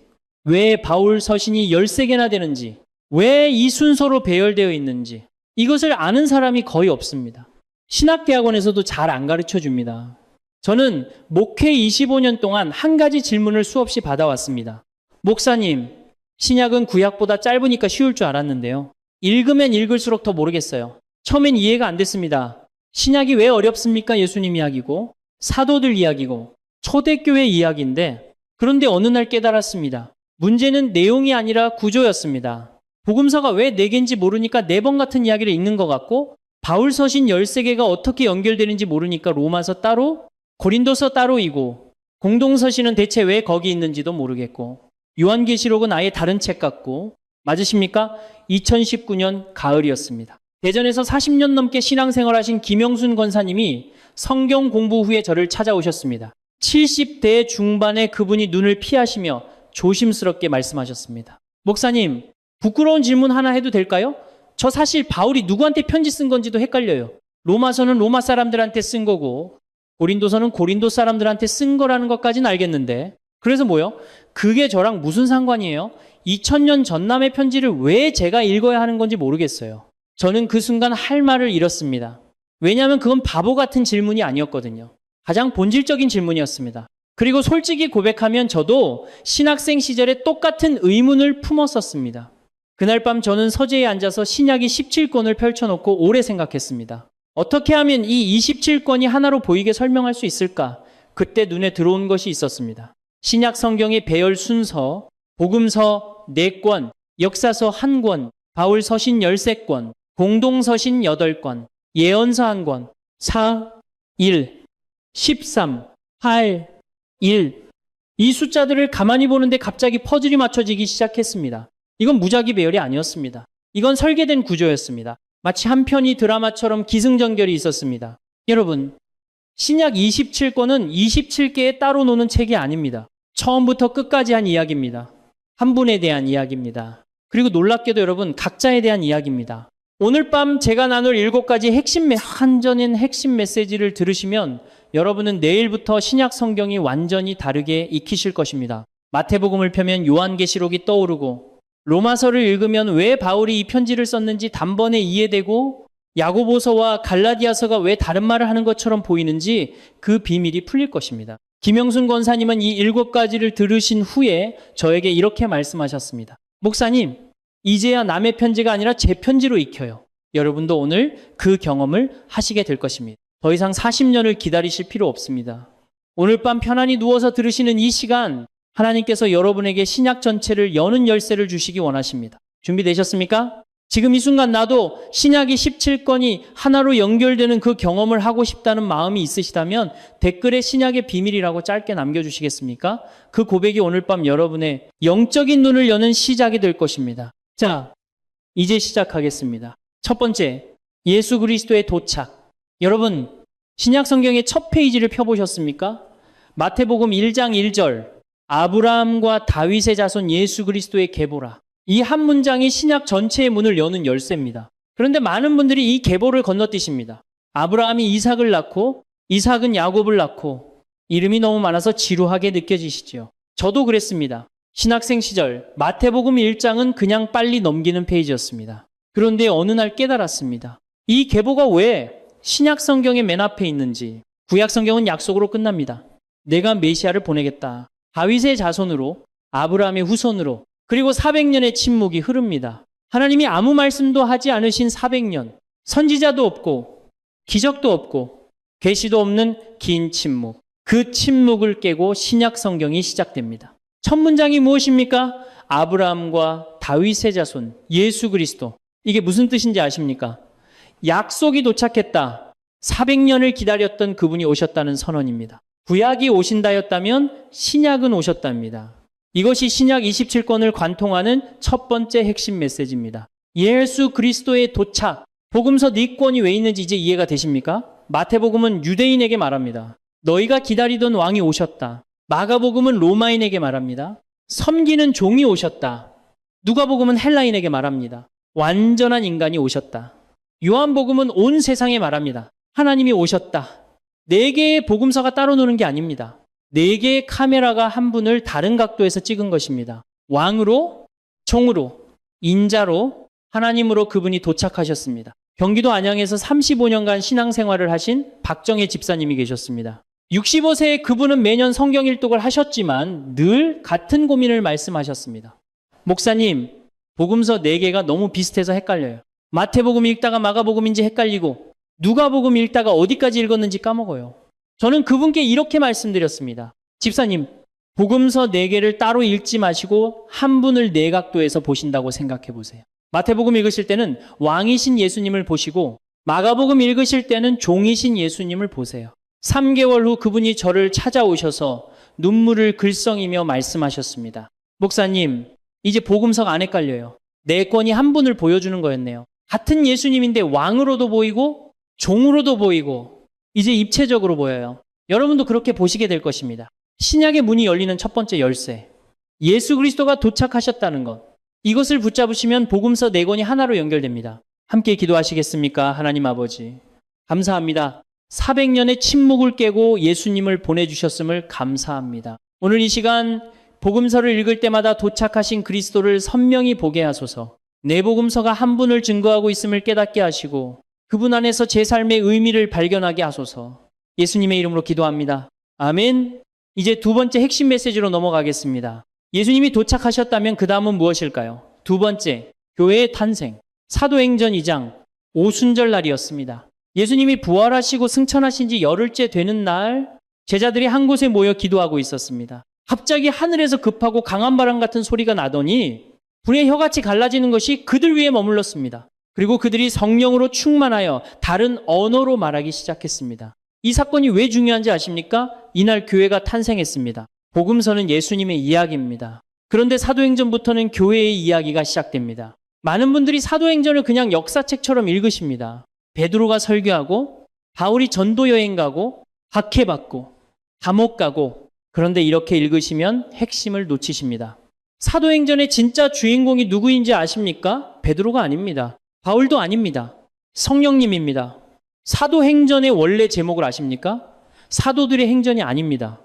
왜 바울 서신이 13개나 되는지, 왜 이 순서로 배열되어 있는지, 이것을 아는 사람이 거의 없습니다. 신학대학원에서도 잘 안 가르쳐 줍니다. 저는 목회 25년 동안 한 가지 질문을 수없이 받아왔습니다. 목사님, 신약은 구약보다 짧으니까 쉬울 줄 알았는데요. 읽으면 읽을수록 더 모르겠어요. 처음엔 이해가 안 됐습니다. 신약이 왜 어렵습니까? 예수님 이야기고, 사도들 이야기고, 초대교회 이야기인데, 그런데 어느 날 깨달았습니다. 문제는 내용이 아니라 구조였습니다. 복음서가 왜 4개인지 모르니까 4번 같은 이야기를 읽는 것 같고, 바울 서신 13개가 어떻게 연결되는지 모르니까 로마서 따로, 고린도서 따로이고, 공동서신은 대체 왜 거기 있는지도 모르겠고, 요한계시록은 아예 다른 책 같고, 맞으십니까? 2019년 가을이었습니다. 대전에서 40년 넘게 신앙생활하신 김영순 권사님이 성경 공부 후에 저를 찾아오셨습니다. 70대 중반의 그분이 눈을 피하시며 조심스럽게 말씀하셨습니다. 목사님, 부끄러운 질문 하나 해도 될까요? 저 사실 바울이 누구한테 편지 쓴 건지도 헷갈려요. 로마서는 로마 사람들한테 쓴 거고 고린도서는 고린도 사람들한테 쓴 거라는 것까지는 알겠는데 그래서 뭐요? 그게 저랑 무슨 상관이에요? 2000년 전남의 편지를 왜 제가 읽어야 하는 건지 모르겠어요. 저는 그 순간 할 말을 잃었습니다. 왜냐하면 그건 바보 같은 질문이 아니었거든요. 가장 본질적인 질문이었습니다. 그리고 솔직히 고백하면 저도 신학생 시절에 똑같은 의문을 품었었습니다. 그날 밤 저는 서재에 앉아서 신약이 17권을 펼쳐놓고 오래 생각했습니다. 어떻게 하면 이 27권이 하나로 보이게 설명할 수 있을까? 그때 눈에 들어온 것이 있었습니다. 신약 성경의 배열 순서, 복음서 4권, 역사서 1권, 바울 서신 13권, 공동서신 8권, 예언서 1권, 4, 1, 13, 8, 1. 이 숫자들을 가만히 보는데 갑자기 퍼즐이 맞춰지기 시작했습니다. 이건 무작위 배열이 아니었습니다. 이건 설계된 구조였습니다. 마치 한 편의 드라마처럼 기승전결이 있었습니다. 여러분, 신약 27권은 27개의 따로 노는 책이 아닙니다. 처음부터 끝까지 한 이야기입니다. 한 분에 대한 이야기입니다. 그리고 놀랍게도 여러분, 각자에 대한 이야기입니다. 오늘 밤 제가 나눌 7가지 한전인 핵심 메시지를 들으시면 여러분은 내일부터 신약 성경이 완전히 다르게 익히실 것입니다. 마태복음을 펴면 요한계시록이 떠오르고 로마서를 읽으면 왜 바울이 이 편지를 썼는지 단번에 이해되고 야고보서와 갈라디아서가 왜 다른 말을 하는 것처럼 보이는지 그 비밀이 풀릴 것입니다. 김영순 권사님은 이 7가지를 들으신 후에 저에게 이렇게 말씀하셨습니다. 목사님, 이제야 남의 편지가 아니라 제 편지로 익혀요. 여러분도 오늘 그 경험을 하시게 될 것입니다. 더 이상 40년을 기다리실 필요 없습니다. 오늘 밤 편안히 누워서 들으시는 이 시간 하나님께서 여러분에게 신약 전체를 여는 열쇠를 주시기 원하십니다. 준비되셨습니까? 지금 이 순간 나도 신약이 17권이 하나로 연결되는 그 경험을 하고 싶다는 마음이 있으시다면 댓글에 신약의 비밀이라고 짧게 남겨주시겠습니까? 그 고백이 오늘 밤 여러분의 영적인 눈을 여는 시작이 될 것입니다. 자, 이제 시작하겠습니다. 첫 번째, 예수 그리스도의 도착. 여러분, 신약 성경의 첫 페이지를 펴보셨습니까? 마태복음 1장 1절, 아브라함과 다윗의 자손 예수 그리스도의 계보라. 이 한 문장이 신약 전체의 문을 여는 열쇠입니다. 그런데 많은 분들이 이 계보를 건너뛰십니다. 아브라함이 이삭을 낳고 이삭은 야곱을 낳고 이름이 너무 많아서 지루하게 느껴지시지요. 저도 그랬습니다. 신학생 시절 마태복음 1장은 그냥 빨리 넘기는 페이지였습니다. 그런데 어느 날 깨달았습니다. 이 계보가 왜 신약 성경의 맨 앞에 있는지. 구약 성경은 약속으로 끝납니다. 내가 메시아를 보내겠다. 다윗의 자손으로, 아브라함의 후손으로, 그리고 400년의 침묵이 흐릅니다. 하나님이 아무 말씀도 하지 않으신 400년, 선지자도 없고 기적도 없고 계시도 없는 긴 침묵. 그 침묵을 깨고 신약 성경이 시작됩니다. 첫 문장이 무엇입니까? 아브라함과 다윗의 자손, 예수 그리스도. 이게 무슨 뜻인지 아십니까? 약속이 도착했다. 400년을 기다렸던 그분이 오셨다는 선언입니다. 구약이 오신다였다면 신약은 오셨답니다. 이것이 신약 27권을 관통하는 첫 번째 핵심 메시지입니다. 예수 그리스도의 도착. 복음서 4권이 왜 있는지 이제 이해가 되십니까? 마태복음은 유대인에게 말합니다. 너희가 기다리던 왕이 오셨다. 마가복음은 로마인에게 말합니다. 섬기는 종이 오셨다. 누가복음은 헬라인에게 말합니다. 완전한 인간이 오셨다. 요한복음은 온 세상에 말합니다. 하나님이 오셨다. 4개의 복음서가 따로 노는 게 아닙니다. 4개의 카메라가 한 분을 다른 각도에서 찍은 것입니다. 왕으로, 종으로, 인자로, 하나님으로 그분이 도착하셨습니다. 경기도 안양에서 35년간 신앙생활을 하신 박정혜 집사님이 계셨습니다. 65세의 그분은 매년 성경 일독을 하셨지만 늘 같은 고민을 말씀하셨습니다. 목사님, 복음서 4개가 너무 비슷해서 헷갈려요. 마태복음 읽다가 마가복음인지 헷갈리고 누가복음 읽다가 어디까지 읽었는지 까먹어요. 저는 그분께 이렇게 말씀드렸습니다. 집사님, 복음서 4개를 따로 읽지 마시고 한 분을 4각도에서 보신다고 생각해 보세요. 마태복음 읽으실 때는 왕이신 예수님을 보시고 마가복음 읽으실 때는 종이신 예수님을 보세요. 3개월 후 그분이 저를 찾아오셔서 눈물을 글썽이며 말씀하셨습니다. 목사님, 이제 복음서가 안 헷갈려요. 네 권이 한 분을 보여주는 거였네요. 같은 예수님인데 왕으로도 보이고 종으로도 보이고 이제 입체적으로 보여요. 여러분도 그렇게 보시게 될 것입니다. 신약의 문이 열리는 첫 번째 열쇠. 예수 그리스도가 도착하셨다는 것. 이것을 붙잡으시면 복음서 네 권이 하나로 연결됩니다. 함께 기도하시겠습니까? 하나님 아버지, 감사합니다. 400년의 침묵을 깨고 예수님을 보내주셨음을 감사합니다. 오늘 이 시간 복음서를 읽을 때마다 도착하신 그리스도를 선명히 보게 하소서. 내 복음서가 한 분을 증거하고 있음을 깨닫게 하시고 그분 안에서 제 삶의 의미를 발견하게 하소서. 예수님의 이름으로 기도합니다. 아멘. 이제 두 번째 핵심 메시지로 넘어가겠습니다. 예수님이 도착하셨다면 그 다음은 무엇일까요? 두 번째, 교회의 탄생. 사도행전 2장 오순절 날이었습니다. 예수님이 부활하시고 승천하신 지 열흘째 되는 날 제자들이 한 곳에 모여 기도하고 있었습니다. 갑자기 하늘에서 급하고 강한 바람 같은 소리가 나더니 불의 혀같이 갈라지는 것이 그들 위에 머물렀습니다. 그리고 그들이 성령으로 충만하여 다른 언어로 말하기 시작했습니다. 이 사건이 왜 중요한지 아십니까? 이날 교회가 탄생했습니다. 복음서는 예수님의 이야기입니다. 그런데 사도행전부터는 교회의 이야기가 시작됩니다. 많은 분들이 사도행전을 그냥 역사책처럼 읽으십니다. 베드로가 설교하고 바울이 전도 여행 가고 박해받고 감옥 가고, 그런데 이렇게 읽으시면 핵심을 놓치십니다. 사도행전의 진짜 주인공이 누구인지 아십니까? 베드로가 아닙니다. 바울도 아닙니다. 성령님입니다. 사도행전의 원래 제목을 아십니까? 사도들의 행전이 아닙니다.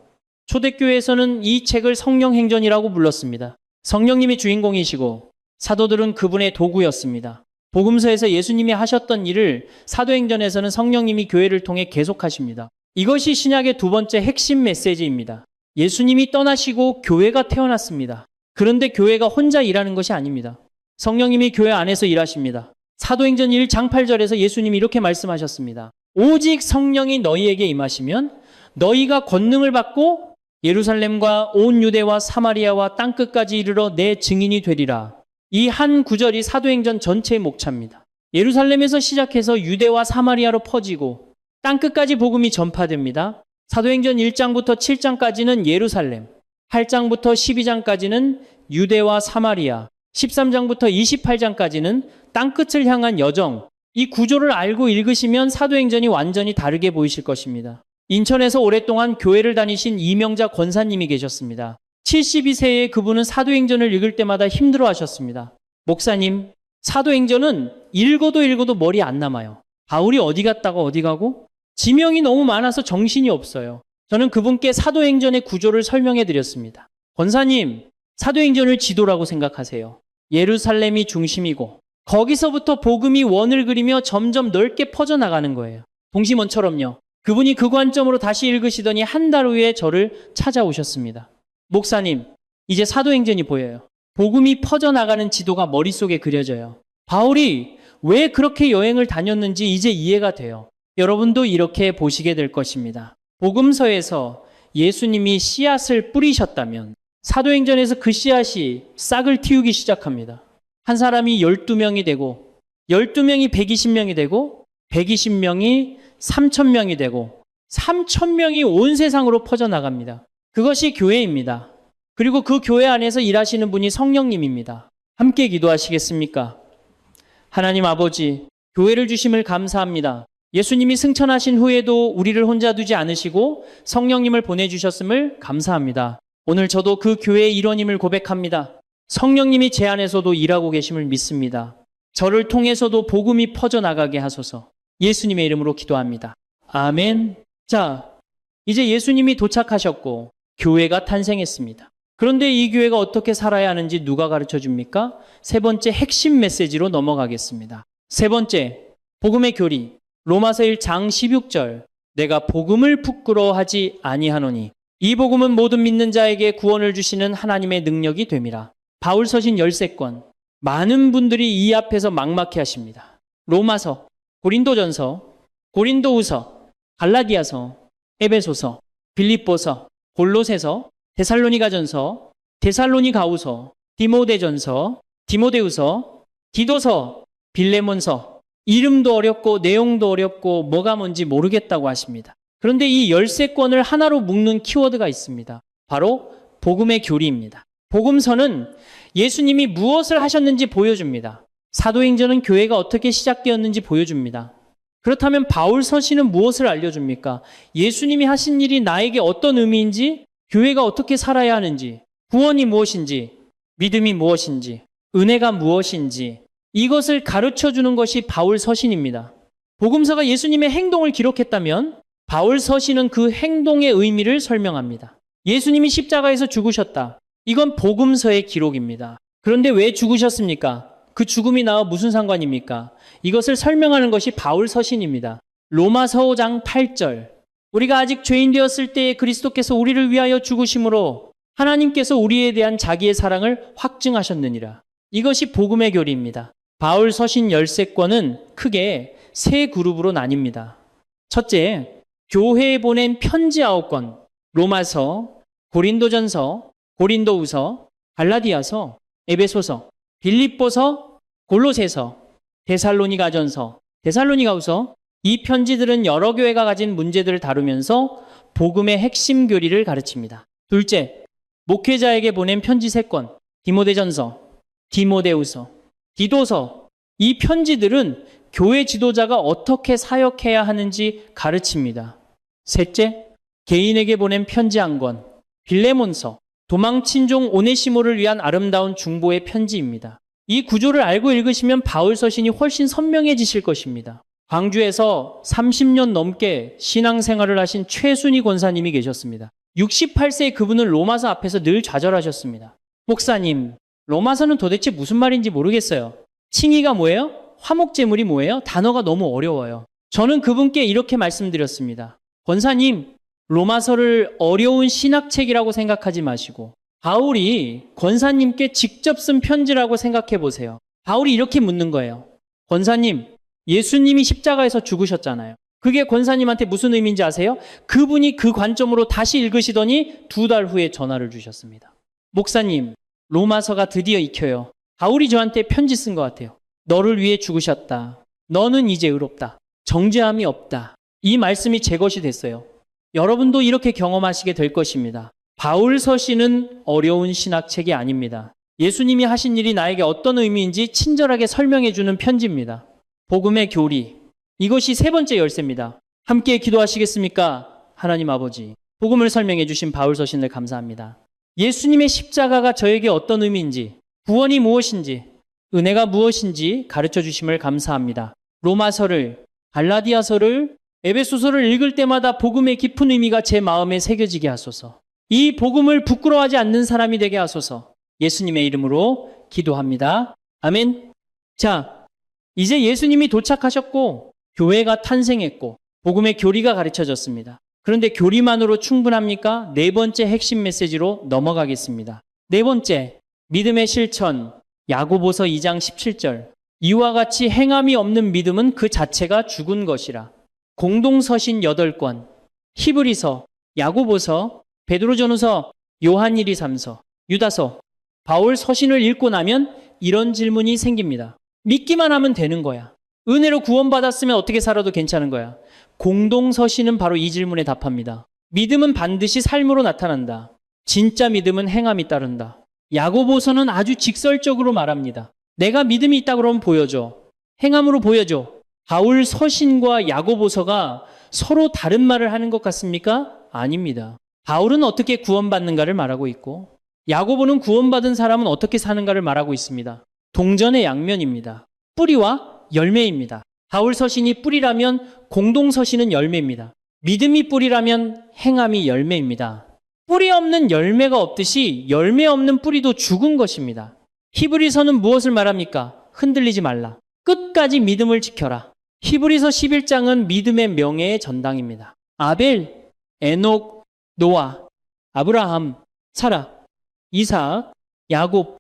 초대교회에서는 이 책을 성령행전이라고 불렀습니다. 성령님이 주인공이시고 사도들은 그분의 도구였습니다. 복음서에서 예수님이 하셨던 일을 사도행전에서는 성령님이 교회를 통해 계속하십니다. 이것이 신약의 두 번째 핵심 메시지입니다. 예수님이 떠나시고 교회가 태어났습니다. 그런데 교회가 혼자 일하는 것이 아닙니다. 성령님이 교회 안에서 일하십니다. 사도행전 1장 8절에서 예수님이 이렇게 말씀하셨습니다. 오직 성령이 너희에게 임하시면 너희가 권능을 받고 예루살렘과 온 유대와 사마리아와 땅끝까지 이르러 내 증인이 되리라. 이 한 구절이 사도행전 전체의 목차입니다. 예루살렘에서 시작해서 유대와 사마리아로 퍼지고 땅끝까지 복음이 전파됩니다. 사도행전 1장부터 7장까지는 예루살렘, 8장부터 12장까지는 유대와 사마리아, 13장부터 28장까지는 땅끝을 향한 여정. 이 구조를 알고 읽으시면 사도행전이 완전히 다르게 보이실 것입니다. 인천에서 오랫동안 교회를 다니신 이명자 권사님이 계셨습니다. 72세에 그분은 사도행전을 읽을 때마다 힘들어 하셨습니다. 목사님, 사도행전은 읽어도 머리에 안 남아요. 바울이 어디 갔다가 어디 가고 지명이 너무 많아서 정신이 없어요. 저는 그분께 사도행전의 구조를 설명해 드렸습니다. 권사님, 사도행전을 지도라고 생각하세요. 예루살렘이 중심이고 거기서부터 복음이 원을 그리며 점점 넓게 퍼져나가는 거예요. 동심원처럼요. 그분이 그 관점으로 다시 읽으시더니 한 달 후에 저를 찾아오셨습니다. 목사님, 이제 사도행전이 보여요. 복음이 퍼져나가는 지도가 머릿속에 그려져요. 바울이 왜 그렇게 여행을 다녔는지 이제 이해가 돼요. 여러분도 이렇게 보시게 될 것입니다. 복음서에서 예수님이 씨앗을 뿌리셨다면 사도행전에서 그 씨앗이 싹을 틔우기 시작합니다. 한 사람이 12명이 되고 12명이 120명이 되고 120명이 3,000명이 되고 3,000명이 온 세상으로 퍼져나갑니다. 그것이 교회입니다. 그리고 그 교회 안에서 일하시는 분이 성령님입니다. 함께 기도하시겠습니까? 하나님 아버지, 교회를 주심을 감사합니다. 예수님이 승천하신 후에도 우리를 혼자 두지 않으시고 성령님을 보내주셨음을 감사합니다. 오늘 저도 그 교회의 일원임을 고백합니다. 성령님이 제 안에서도 일하고 계심을 믿습니다. 저를 통해서도 복음이 퍼져나가게 하소서. 예수님의 이름으로 기도합니다. 아멘. 자, 이제 예수님이 도착하셨고 교회가 탄생했습니다. 그런데 이 교회가 어떻게 살아야 하는지 누가 가르쳐 줍니까? 세 번째 핵심 메시지로 넘어가겠습니다. 세 번째, 복음의 교리. 로마서 1장 16절. 내가 복음을 부끄러워하지 아니하노니 이 복음은 모든 믿는 자에게 구원을 주시는 하나님의 능력이 됨이라. 바울 서신 13권. 많은 분들이 이 앞에서 막막해 하십니다. 로마서, 고린도전서, 고린도후서, 갈라디아서, 에베소서, 빌립보서, 골로새서, 데살로니가전서, 데살로니가후서, 디모데전서, 디모데후서, 디도서, 빌레몬서. 이름도 어렵고 내용도 어렵고 뭐가 뭔지 모르겠다고 하십니다. 그런데 이 13권을 하나로 묶는 키워드가 있습니다. 바로 복음의 교리입니다. 복음서는 예수님이 무엇을 하셨는지 보여줍니다. 사도행전은 교회가 어떻게 시작되었는지 보여줍니다. 그렇다면 바울 서신은 무엇을 알려줍니까? 예수님이 하신 일이 나에게 어떤 의미인지, 교회가 어떻게 살아야 하는지, 구원이 무엇인지, 믿음이 무엇인지, 은혜가 무엇인지, 이것을 가르쳐 주는 것이 바울 서신입니다. 복음서가 예수님의 행동을 기록했다면 바울 서신은 그 행동의 의미를 설명합니다. 예수님이 십자가에서 죽으셨다. 이건 복음서의 기록입니다. 그런데 왜 죽으셨습니까? 그 죽음이 나와 무슨 상관입니까? 이것을 설명하는 것이 바울 서신입니다. 로마서 5장 8절. 우리가 아직 죄인 되었을 때에 그리스도께서 우리를 위하여 죽으심으로 하나님께서 우리에 대한 자기의 사랑을 확증하셨느니라. 이것이 복음의 교리입니다. 바울 서신 13권은 크게 세 그룹으로 나뉩니다. 첫째, 교회에 보낸 편지 9권, 로마서, 고린도전서, 고린도후서, 갈라디아서, 에베소서, 빌립보서, 골로새서, 데살로니가전서, 데살로니가후서, 이 편지들은 여러 교회가 가진 문제들을 다루면서 복음의 핵심 교리를 가르칩니다. 둘째, 목회자에게 보낸 편지 3권, 디모데전서, 디모데후서, 디도서, 이 편지들은 교회 지도자가 어떻게 사역해야 하는지 가르칩니다. 셋째, 개인에게 보낸 편지 1권, 빌레몬서, 도망친 종 오네시모를 위한 아름다운 중보의 편지입니다. 이 구조를 알고 읽으시면 바울 서신이 훨씬 선명해지실 것입니다. 광주에서 30년 넘게 신앙생활을 하신 최순희 권사님이 계셨습니다. 68세의 그분은 로마서 앞에서 늘 좌절하셨습니다. 목사님, 로마서는 도대체 무슨 말인지 모르겠어요. 칭의가 뭐예요? 화목제물이 뭐예요? 단어가 너무 어려워요. 저는 그분께 이렇게 말씀드렸습니다. 권사님, 로마서를 어려운 신학책이라고 생각하지 마시고 바울이 권사님께 직접 쓴 편지라고 생각해 보세요. 바울이 이렇게 묻는 거예요. 권사님, 예수님이 십자가에서 죽으셨잖아요. 그게 권사님한테 무슨 의미인지 아세요? 그분이 그 관점으로 다시 읽으시더니 2달 후에 전화를 주셨습니다. 목사님, 로마서가 드디어 익혀요. 바울이 저한테 편지 쓴 것 같아요. 너를 위해 죽으셨다. 너는 이제 의롭다. 정죄함이 없다. 이 말씀이 제 것이 됐어요. 여러분도 이렇게 경험하시게 될 것입니다. 바울 서신은 어려운 신학책이 아닙니다. 예수님이 하신 일이 나에게 어떤 의미인지 친절하게 설명해 주는 편지입니다. 복음의 교리. 이것이 세 번째 열쇠입니다. 함께 기도하시겠습니까? 하나님 아버지, 복음을 설명해 주신 바울 서신을 감사합니다. 예수님의 십자가가 저에게 어떤 의미인지, 구원이 무엇인지, 은혜가 무엇인지 가르쳐 주심을 감사합니다. 로마서를, 갈라디아서를, 에베소서를 읽을 때마다 복음의 깊은 의미가 제 마음에 새겨지게 하소서. 이 복음을 부끄러워하지 않는 사람이 되게 하소서. 예수님의 이름으로 기도합니다. 아멘. 자, 이제 예수님이 도착하셨고 교회가 탄생했고 복음의 교리가 가르쳐졌습니다. 그런데 교리만으로 충분합니까? 네 번째 핵심 메시지로 넘어가겠습니다. 네 번째, 믿음의 실천. 야고보서 2장 17절. 이와 같이 행함이 없는 믿음은 그 자체가 죽은 것이라. 공동서신 8권, 히브리서, 야고보서, 베드로전후서, 요한 1, 2, 3서, 유다서, 바울 서신을 읽고 나면 이런 질문이 생깁니다. 믿기만 하면 되는 거야. 은혜로 구원받았으면 어떻게 살아도 괜찮은 거야. 공동서신은 바로 이 질문에 답합니다. 믿음은 반드시 삶으로 나타난다. 진짜 믿음은 행함이 따른다. 야고보서는 아주 직설적으로 말합니다. 내가 믿음이 있다 그러면 보여줘. 행함으로 보여줘. 바울 서신과 야고보서가 서로 다른 말을 하는 것 같습니까? 아닙니다. 바울은 어떻게 구원받는가를 말하고 있고 야고보는 구원받은 사람은 어떻게 사는가를 말하고 있습니다. 동전의 양면입니다. 뿌리와 열매입니다. 바울 서신이 뿌리라면 공동 서신은 열매입니다. 믿음이 뿌리라면 행함이 열매입니다. 뿌리 없는 열매가 없듯이 열매 없는 뿌리도 죽은 것입니다. 히브리서는 무엇을 말합니까? 흔들리지 말라. 끝까지 믿음을 지켜라. 히브리서 11장은 믿음의 명예의 전당입니다. 아벨, 에녹, 노아, 아브라함, 사라, 이삭, 야곱,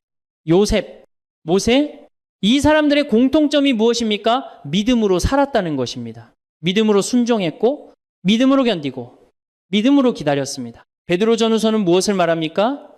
요셉, 모세, 이 사람들의 공통점이 무엇입니까? 믿음으로 살았다는 것입니다. 믿음으로 순종했고 믿음으로 견디고 믿음으로 기다렸습니다. 베드로전후서는 무엇을 말합니까?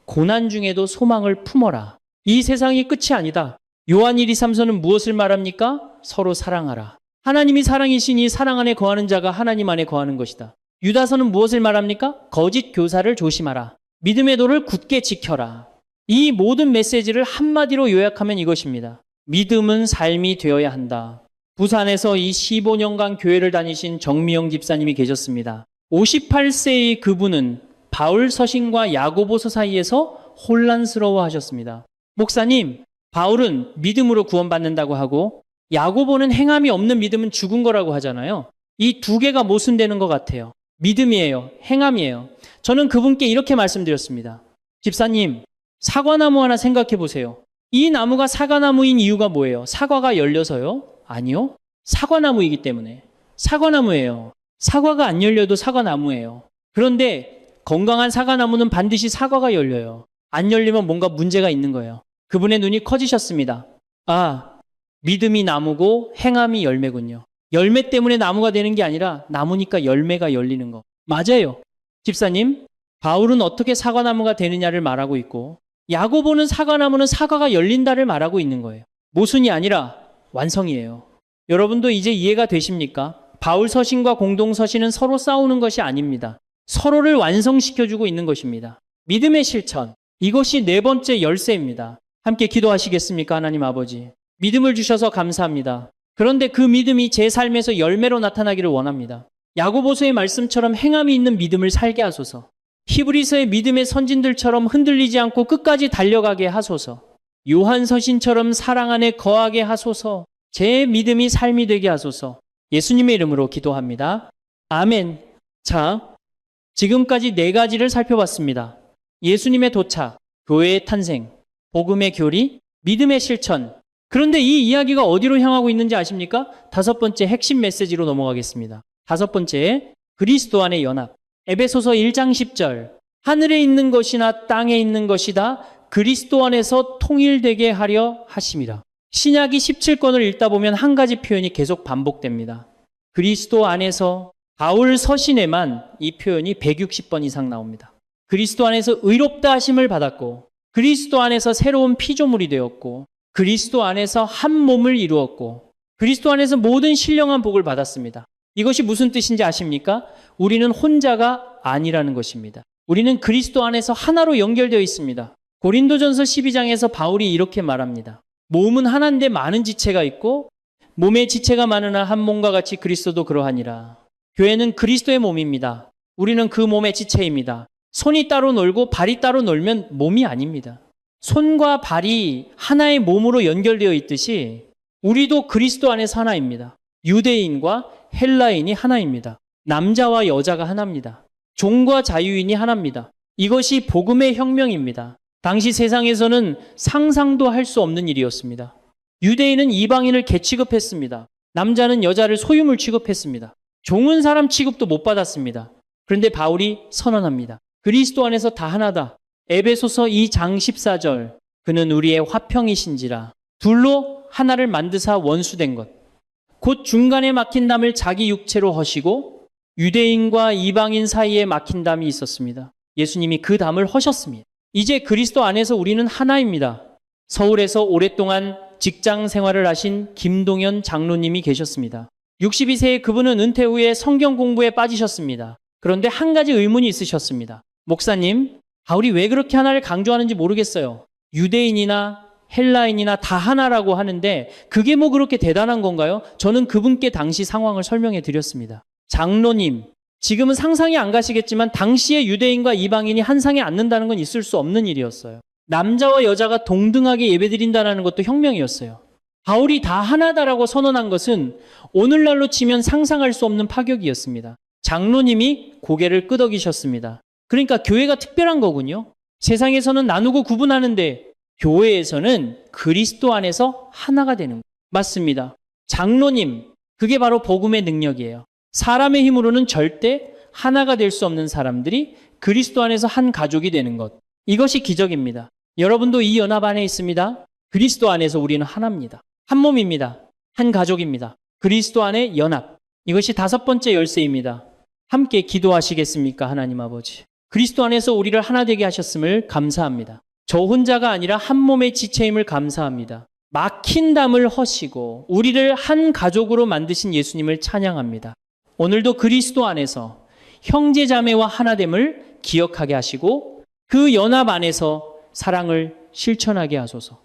고난 중에도 소망을 품어라. 이 세상이 끝이 아니다. 요한 1, 2, 3서는 무엇을 말합니까? 서로 사랑하라. 하나님이 사랑이시니 사랑 안에 거하는 자가 하나님 안에 거하는 것이다. 유다서는 무엇을 말합니까? 거짓 교사를 조심하라. 믿음의 도를 굳게 지켜라. 이 모든 메시지를 한마디로 요약하면 이것입니다. 믿음은 삶이 되어야 한다. 부산에서 이 15년간 교회를 다니신 정미영 집사님이 계셨습니다. 58세의 그분은 바울 서신과 야고보서 사이에서 혼란스러워 하셨습니다. 목사님, 바울은 믿음으로 구원받는다고 하고 야고보는 행함이 없는 믿음은 죽은 거라고 하잖아요. 이 두 개가 모순되는 것 같아요. 믿음이에요. 행함이에요. 저는 그분께 이렇게 말씀드렸습니다. 집사님, 사과나무 하나 생각해 보세요. 이 나무가 사과나무인 이유가 뭐예요? 사과가 열려서요? 아니요. 사과나무이기 때문에. 사과나무예요. 사과가 안 열려도 사과나무예요. 그런데 건강한 사과나무는 반드시 사과가 열려요. 안 열리면 뭔가 문제가 있는 거예요. 그분의 눈이 커지셨습니다. 아, 믿음이 나무고 행함이 열매군요. 열매 때문에 나무가 되는 게 아니라 나무니까 열매가 열리는 거. 맞아요. 집사님, 바울은 어떻게 사과나무가 되느냐를 말하고 있고 야고보는 사과나무는 사과가 열린다를 말하고 있는 거예요. 모순이 아니라 완성이에요. 여러분도 이제 이해가 되십니까? 바울 서신과 공동 서신은 서로 싸우는 것이 아닙니다. 서로를 완성시켜주고 있는 것입니다. 믿음의 실천, 이것이 네 번째 열쇠입니다. 함께 기도하시겠습니까? 하나님 아버지, 믿음을 주셔서 감사합니다. 그런데 그 믿음이 제 삶에서 열매로 나타나기를 원합니다. 야고보서의 말씀처럼 행함이 있는 믿음을 살게 하소서. 히브리서의 믿음의 선진들처럼 흔들리지 않고 끝까지 달려가게 하소서. 요한서신처럼 사랑 안에 거하게 하소서. 제 믿음이 삶이 되게 하소서. 예수님의 이름으로 기도합니다. 아멘. 자, 지금까지 네 가지를 살펴봤습니다. 예수님의 도착, 교회의 탄생, 복음의 교리, 믿음의 실천. 그런데 이 이야기가 어디로 향하고 있는지 아십니까? 다섯 번째 핵심 메시지로 넘어가겠습니다. 다섯 번째, 그리스도 안의 연합. 에베소서 1장 10절. 하늘에 있는 것이나 땅에 있는 것이다 그리스도 안에서 통일되게 하려 하심이라. 신약이 17권을 읽다 보면 한 가지 표현이 계속 반복됩니다. 그리스도 안에서, 바울 서신에만 이 표현이 160번 이상 나옵니다. 그리스도 안에서 의롭다 하심을 받았고, 그리스도 안에서 새로운 피조물이 되었고, 그리스도 안에서 한 몸을 이루었고, 그리스도 안에서 모든 신령한 복을 받았습니다. 이것이 무슨 뜻인지 아십니까? 우리는 혼자가 아니라는 것입니다. 우리는 그리스도 안에서 하나로 연결되어 있습니다. 고린도전서 12장에서 바울이 이렇게 말합니다. 몸은 하나인데 많은 지체가 있고 몸의 지체가 많으나 한 몸과 같이 그리스도도 그러하니라. 교회는 그리스도의 몸입니다. 우리는 그 몸의 지체입니다. 손이 따로 놀고 발이 따로 놀면 몸이 아닙니다. 손과 발이 하나의 몸으로 연결되어 있듯이 우리도 그리스도 안에서 하나입니다. 유대인과 헬라인이 하나입니다. 남자와 여자가 하나입니다. 종과 자유인이 하나입니다. 이것이 복음의 혁명입니다. 당시 세상에서는 상상도 할 수 없는 일이었습니다. 유대인은 이방인을 개 취급했습니다. 남자는 여자를 소유물 취급했습니다. 종은 사람 취급도 못 받았습니다. 그런데 바울이 선언합니다. 그리스도 안에서 다 하나다. 에베소서 2장 14절. 그는 우리의 화평이신지라. 둘로 하나를 만드사 원수된 것. 곧 중간에 막힌 담을 자기 육체로 허시고 유대인과 이방인 사이에 막힌 담이 있었습니다. 예수님이 그 담을 허셨습니다. 이제 그리스도 안에서 우리는 하나입니다. 서울에서 오랫동안 직장 생활을 하신 김동현 장로님이 계셨습니다. 62세의 그분은 은퇴 후에 성경 공부에 빠지셨습니다. 그런데 한 가지 의문이 있으셨습니다. 목사님, 바울이 왜 그렇게 하나를 강조하는지 모르겠어요. 유대인이나 헬라인이나 다 하나라고 하는데 그게 뭐 그렇게 대단한 건가요? 저는 그분께 당시 상황을 설명해 드렸습니다. 장로님, 지금은 상상이 안 가시겠지만 당시에 유대인과 이방인이 한 상에 앉는다는 건 있을 수 없는 일이었어요. 남자와 여자가 동등하게 예배드린다는 것도 혁명이었어요. 바울이 다 하나다라고 선언한 것은 오늘날로 치면 상상할 수 없는 파격이었습니다. 장로님이 고개를 끄덕이셨습니다. 그러니까 교회가 특별한 거군요. 세상에서는 나누고 구분하는데 교회에서는 그리스도 안에서 하나가 되는 거예요. 맞습니다. 장로님, 그게 바로 복음의 능력이에요. 사람의 힘으로는 절대 하나가 될 수 없는 사람들이 그리스도 안에서 한 가족이 되는 것. 이것이 기적입니다. 여러분도 이 연합 안에 있습니다. 그리스도 안에서 우리는 하나입니다. 한 몸입니다. 한 가족입니다. 그리스도 안의 연합. 이것이 다섯 번째 열쇠입니다. 함께 기도하시겠습니까? 하나님 아버지. 그리스도 안에서 우리를 하나 되게 하셨음을 감사합니다. 저 혼자가 아니라 한 몸의 지체임을 감사합니다. 막힌 담을 허시고 우리를 한 가족으로 만드신 예수님을 찬양합니다. 오늘도 그리스도 안에서 형제 자매와 하나됨을 기억하게 하시고 그 연합 안에서 사랑을 실천하게 하소서.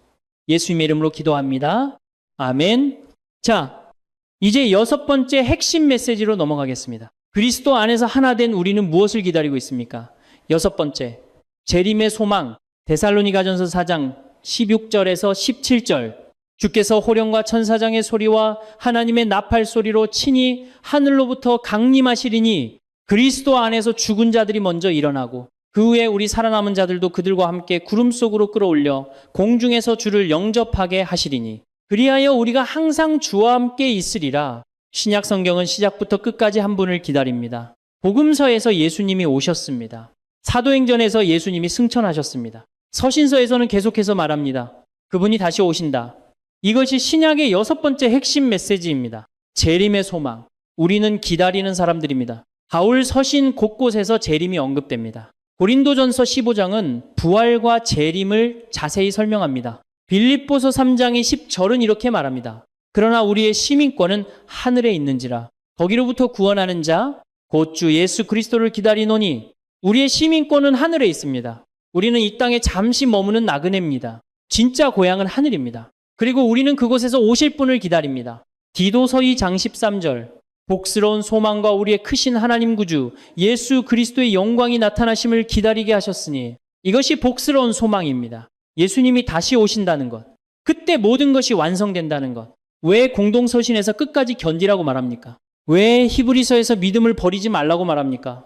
예수님의 이름으로 기도합니다. 아멘. 자, 이제 6번째 핵심 메시지로 넘어가겠습니다. 그리스도 안에서 하나 된 우리는 무엇을 기다리고 있습니까? 6번째, 재림의 소망. 데살로니가전서 4장 16절에서 17절. 주께서 호령과 천사장의 소리와 하나님의 나팔 소리로 친히 하늘로부터 강림하시리니 그리스도 안에서 죽은 자들이 먼저 일어나고 그 후에 우리 살아남은 자들도 그들과 함께 구름 속으로 끌어올려 공중에서 주를 영접하게 하시리니 그리하여 우리가 항상 주와 함께 있으리라. 신약 성경은 시작부터 끝까지 한 분을 기다립니다. 복음서에서 예수님이 오셨습니다. 사도행전에서 예수님이 승천하셨습니다. 서신서에서는 계속해서 말합니다. 그분이 다시 오신다. 이것이 신약의 6번째 핵심 메시지입니다. 재림의 소망. 우리는 기다리는 사람들입니다. 바울 서신 곳곳에서 재림이 언급됩니다. 고린도전서 15장은 부활과 재림을 자세히 설명합니다. 빌립보서 3장의 10절은 이렇게 말합니다. 그러나 우리의 시민권은 하늘에 있는지라 거기로부터 구원하는 자 곧 주 예수 그리스도를 기다리노니 우리의 시민권은 하늘에 있습니다. 우리는 이 땅에 잠시 머무는 나그네입니다. 진짜 고향은 하늘입니다. 그리고 우리는 그곳에서 오실 분을 기다립니다. 디도서 2장 13절 복스러운 소망과 우리의 크신 하나님 구주 예수 그리스도의 영광이 나타나심을 기다리게 하셨으니 이것이 복스러운 소망입니다. 예수님이 다시 오신다는 것. 그때 모든 것이 완성된다는 것. 왜 공동서신에서 끝까지 견디라고 말합니까? 왜 히브리서에서 믿음을 버리지 말라고 말합니까?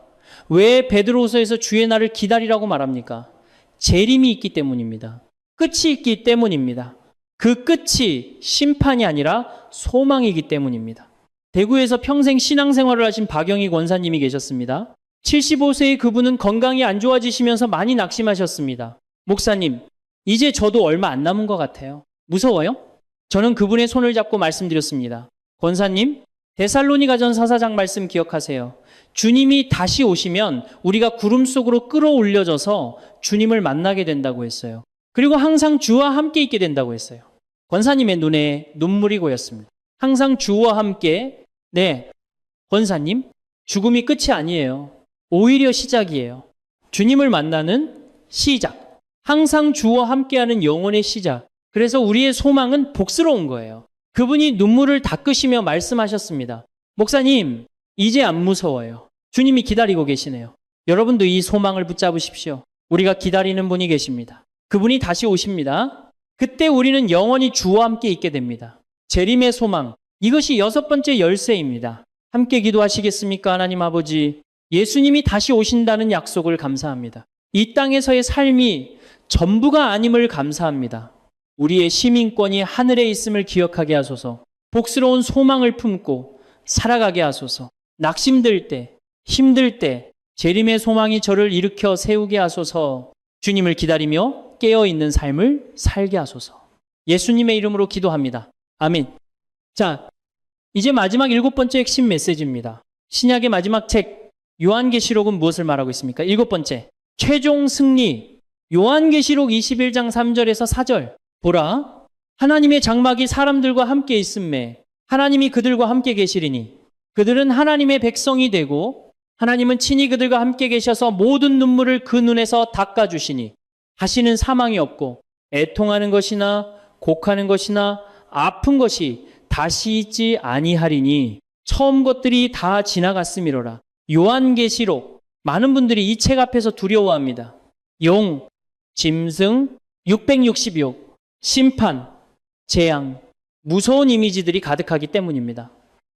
왜 베드로서에서 주의 날을 기다리라고 말합니까? 재림이 있기 때문입니다. 끝이 있기 때문입니다. 그 끝이 심판이 아니라 소망이기 때문입니다. 대구에서 평생 신앙생활을 하신 박영희 권사님이 계셨습니다. 75세의 그분은 건강이 안 좋아지시면서 많이 낙심하셨습니다. 목사님, 이제 저도 얼마 안 남은 것 같아요. 무서워요? 저는 그분의 손을 잡고 말씀드렸습니다. 권사님, 데살로니가전서 4장 말씀 기억하세요. 주님이 다시 오시면 우리가 구름 속으로 끌어올려져서 주님을 만나게 된다고 했어요. 그리고 항상 주와 함께 있게 된다고 했어요. 권사님의 눈에 눈물이 고였습니다. 항상 주와 함께, 네, 권사님, 죽음이 끝이 아니에요. 오히려 시작이에요. 주님을 만나는 시작. 항상 주와 함께하는 영혼의 시작. 그래서 우리의 소망은 복스러운 거예요. 그분이 눈물을 닦으시며 말씀하셨습니다. 목사님, 이제 안 무서워요. 주님이 기다리고 계시네요. 여러분도 이 소망을 붙잡으십시오. 우리가 기다리는 분이 계십니다. 그분이 다시 오십니다. 그때 우리는 영원히 주와 함께 있게 됩니다. 재림의 소망, 이것이 6번째 열쇠입니다. 함께 기도하시겠습니까? 하나님 아버지, 예수님이 다시 오신다는 약속을 감사합니다. 이 땅에서의 삶이 전부가 아님을 감사합니다. 우리의 시민권이 하늘에 있음을 기억하게 하소서. 복스러운 소망을 품고 살아가게 하소서. 낙심될 때, 힘들 때 재림의 소망이 저를 일으켜 세우게 하소서. 주님을 기다리며 깨어있는 삶을 살게 하소서. 예수님의 이름으로 기도합니다. 아멘. 자, 이제 마지막 7번째 핵심 메시지입니다. 신약의 마지막 책 요한계시록은 무엇을 말하고 있습니까? 7번째, 최종 승리. 요한계시록 21장 3절에서 4절. 보라, 하나님의 장막이 사람들과 함께 있음에 하나님이 그들과 함께 계시리니 그들은 하나님의 백성이 되고 하나님은 친히 그들과 함께 계셔서 모든 눈물을 그 눈에서 닦아주시니 다시는 사망이 없고 애통하는 것이나 곡하는 것이나 아픈 것이 다시 있지 아니하리니 처음 것들이 다 지나갔음이로라. 요한계시록, 많은 분들이 이 책 앞에서 두려워합니다. 용, 짐승, 666, 심판, 재앙, 무서운 이미지들이 가득하기 때문입니다.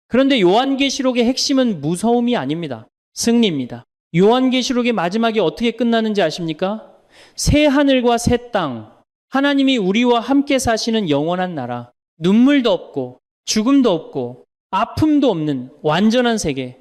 그런데 요한계시록의 핵심은 무서움이 아닙니다. 승리입니다. 요한계시록의 마지막이 어떻게 끝나는지 아십니까? 새 하늘과 새 땅, 하나님이 우리와 함께 사시는 영원한 나라, 눈물도 없고 죽음도 없고 아픔도 없는 완전한 세계.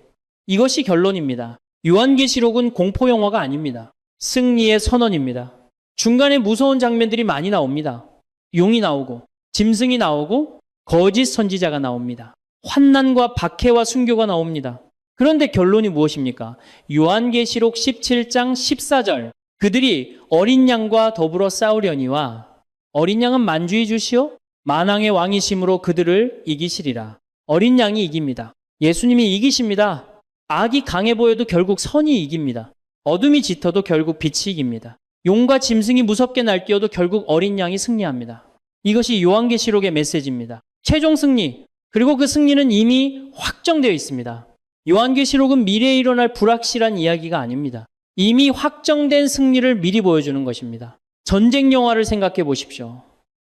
이것이 결론입니다. 요한계시록은 공포영화가 아닙니다. 승리의 선언입니다. 중간에 무서운 장면들이 많이 나옵니다. 용이 나오고 짐승이 나오고 거짓 선지자가 나옵니다. 환난과 박해와 순교가 나옵니다. 그런데 결론이 무엇입니까? 요한계시록 17장 14절. 그들이 어린 양과 더불어 싸우려니와 어린 양은 만주의 주시오 만왕의 왕이심으로 그들을 이기시리라. 어린 양이 이깁니다. 예수님이 이기십니다. 악이 강해 보여도 결국 선이 이깁니다. 어둠이 짙어도 결국 빛이 이깁니다. 용과 짐승이 무섭게 날뛰어도 결국 어린 양이 승리합니다. 이것이 요한계시록의 메시지입니다. 최종 승리, 그리고 그 승리는 이미 확정되어 있습니다. 요한계시록은 미래에 일어날 불확실한 이야기가 아닙니다. 이미 확정된 승리를 미리 보여주는 것입니다. 전쟁 영화를 생각해 보십시오.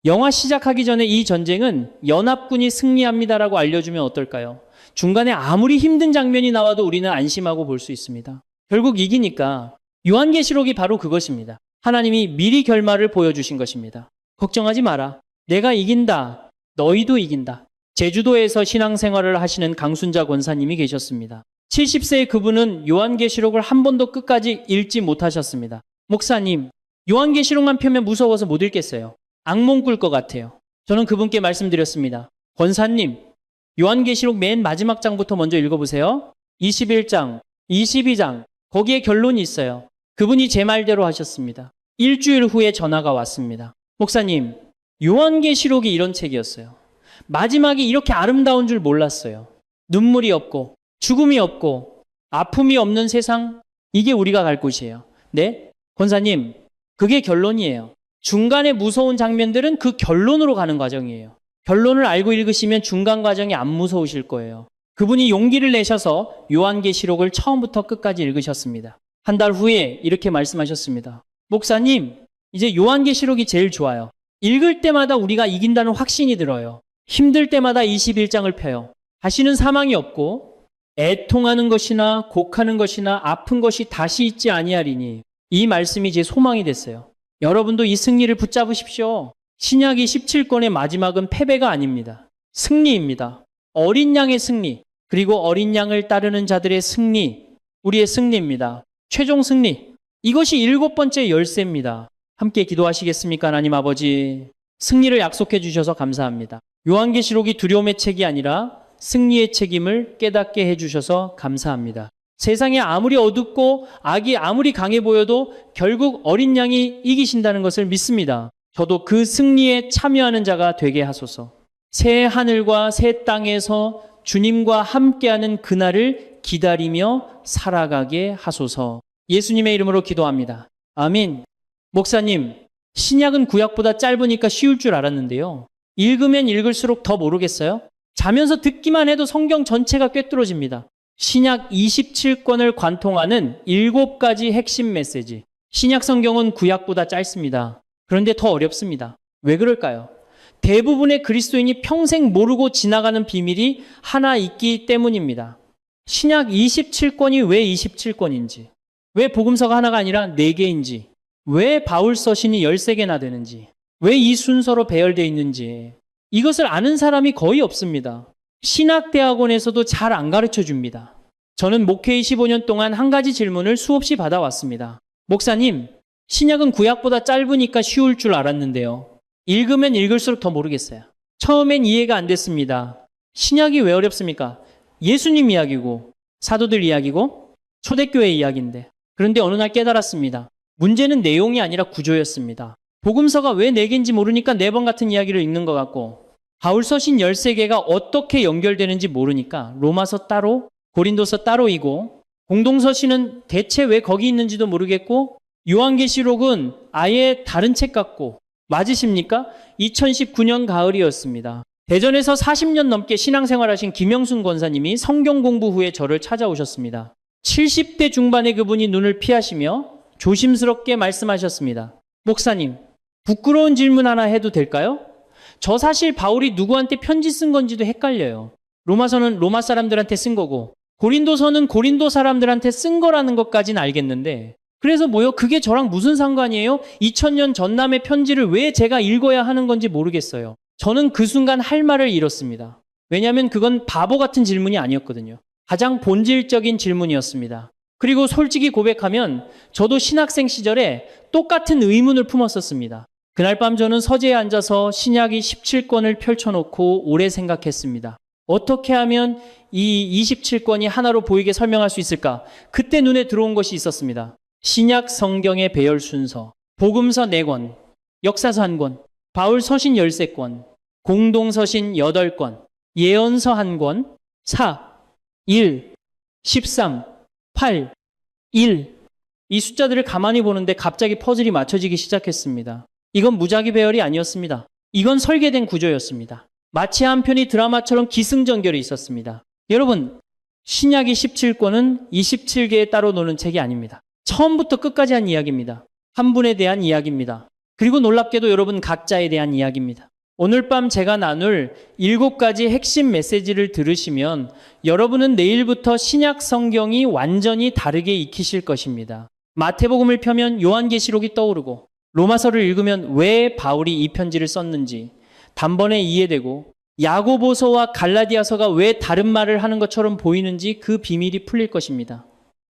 영화 시작하기 전에 이 전쟁은 연합군이 승리합니다라고 알려주면 어떨까요? 중간에 아무리 힘든 장면이 나와도 우리는 안심하고 볼 수 있습니다. 결국 이기니까 요한계시록이 바로 그것입니다. 하나님이 미리 결말을 보여주신 것입니다. 걱정하지 마라. 내가 이긴다. 너희도 이긴다. 제주도에서 신앙생활을 하시는 강순자 권사님이 계셨습니다. 70세의 그분은 요한계시록을 한 번도 끝까지 읽지 못하셨습니다. 목사님, 요한계시록만 펴면 무서워서 못 읽겠어요. 악몽 꿀 것 같아요. 저는 그분께 말씀드렸습니다. 권사님, 요한계시록 맨 마지막 장부터 먼저 읽어보세요. 21장, 22장, 거기에 결론이 있어요. 그분이 제 말대로 하셨습니다. 일주일 후에 전화가 왔습니다. 목사님, 요한계시록이 이런 책이었어요. 마지막이 이렇게 아름다운 줄 몰랐어요. 눈물이 없고 죽음이 없고 아픔이 없는 세상, 이게 우리가 갈 곳이에요. 네? 권사님, 그게 결론이에요. 중간에 무서운 장면들은 그 결론으로 가는 과정이에요. 결론을 알고 읽으시면 중간 과정이 안 무서우실 거예요. 그분이 용기를 내셔서 요한계시록을 처음부터 끝까지 읽으셨습니다. 한 달 후에 이렇게 말씀하셨습니다. 목사님, 이제 요한계시록이 제일 좋아요. 읽을 때마다 우리가 이긴다는 확신이 들어요. 힘들 때마다 21장을 펴요. 다시는 사망이 없고 애통하는 것이나 곡하는 것이나 아픈 것이 다시 있지 아니하리니, 이 말씀이 제 소망이 됐어요. 여러분도 이 승리를 붙잡으십시오. 신약이 17권의 마지막은 패배가 아닙니다. 승리입니다. 어린 양의 승리, 그리고 어린 양을 따르는 자들의 승리, 우리의 승리입니다. 최종 승리, 이것이 7번째 열쇠입니다. 함께 기도하시겠습니까? 하나님 아버지, 승리를 약속해 주셔서 감사합니다. 요한계시록이 두려움의 책이 아니라 승리의 책임을 깨닫게 해주셔서 감사합니다. 세상에 아무리 어둡고 악이 아무리 강해 보여도 결국 어린 양이 이기신다는 것을 믿습니다. 저도 그 승리에 참여하는 자가 되게 하소서. 새 하늘과 새 땅에서 주님과 함께하는 그날을 기다리며 살아가게 하소서. 예수님의 이름으로 기도합니다. 아멘. 목사님, 신약은 구약보다 짧으니까 쉬울 줄 알았는데요. 읽으면 읽을수록 더 모르겠어요? 자면서 듣기만 해도 성경 전체가 꿰뚫어집니다. 신약 27권을 관통하는 7가지 핵심 메시지. 신약 성경은 구약보다 짧습니다. 그런데 더 어렵습니다. 왜 그럴까요? 대부분의 그리스도인이 평생 모르고 지나가는 비밀이 하나 있기 때문입니다. 신약 27권이 왜 27권인지, 왜 복음서가 하나가 아니라 4개인지, 왜 바울 서신이 13개나 되는지, 왜 이 순서로 배열되어 있는지, 이것을 아는 사람이 거의 없습니다. 신학대학원에서도 잘 안 가르쳐 줍니다. 저는 목회 25년 동안 한 가지 질문을 수없이 받아왔습니다. 목사님, 신약은 구약보다 짧으니까 쉬울 줄 알았는데요. 읽으면 읽을수록 더 모르겠어요. 처음엔 이해가 안 됐습니다. 신약이 왜 어렵습니까? 예수님 이야기고 사도들 이야기고 초대교회 이야기인데. 그런데 어느 날 깨달았습니다. 문제는 내용이 아니라 구조였습니다. 복음서가 왜 4개인지 모르니까 4번 같은 이야기를 읽는 것 같고, 바울서신 13개가 어떻게 연결되는지 모르니까 로마서 따로, 고린도서 따로이고, 공동서신은 대체 왜 거기 있는지도 모르겠고, 요한계시록은 아예 다른 책 같고, 맞으십니까? 2019년 가을이었습니다. 대전에서 40년 넘게 신앙생활하신 김영순 권사님이 성경 공부 후에 저를 찾아오셨습니다. 70대 중반의 그분이 눈을 피하시며 조심스럽게 말씀하셨습니다. 목사님, 부끄러운 질문 하나 해도 될까요? 저 사실 바울이 누구한테 편지 쓴 건지도 헷갈려요. 로마서는 로마 사람들한테 쓴 거고 고린도서는 고린도 사람들한테 쓴 거라는 것까지는 알겠는데, 그래서 뭐요? 그게 저랑 무슨 상관이에요? 2000년 전남의 편지를 왜 제가 읽어야 하는 건지 모르겠어요. 저는 그 순간 할 말을 잃었습니다. 왜냐하면 그건 바보 같은 질문이 아니었거든요. 가장 본질적인 질문이었습니다. 그리고 솔직히 고백하면 저도 신학생 시절에 똑같은 의문을 품었었습니다. 그날 밤 저는 서재에 앉아서 신약이 17권을 펼쳐놓고 오래 생각했습니다. 어떻게 하면 이 27권이 하나로 보이게 설명할 수 있을까? 그때 눈에 들어온 것이 있었습니다. 신약 성경의 배열 순서, 복음서 4권, 역사서 1권, 바울 서신 13권, 공동서신 8권, 예언서 1권, 4, 1, 13, 8, 1, 이 숫자들을 가만히 보는데 갑자기 퍼즐이 맞춰지기 시작했습니다. 이건 무작위 배열이 아니었습니다. 이건 설계된 구조였습니다. 마치 한 편의 드라마처럼 기승전결이 있었습니다. 여러분, 신약이 17권은 27개에 따로 노는 책이 아닙니다. 처음부터 끝까지 한 이야기입니다. 한 분에 대한 이야기입니다. 그리고 놀랍게도 여러분 각자에 대한 이야기입니다. 오늘 밤 제가 나눌 7가지 핵심 메시지를 들으시면 여러분은 내일부터 신약 성경이 완전히 다르게 익히실 것입니다. 마태복음을 펴면 요한계시록이 떠오르고 로마서를 읽으면 왜 바울이 이 편지를 썼는지 단번에 이해되고 야고보서와 갈라디아서가 왜 다른 말을 하는 것처럼 보이는지 그 비밀이 풀릴 것입니다.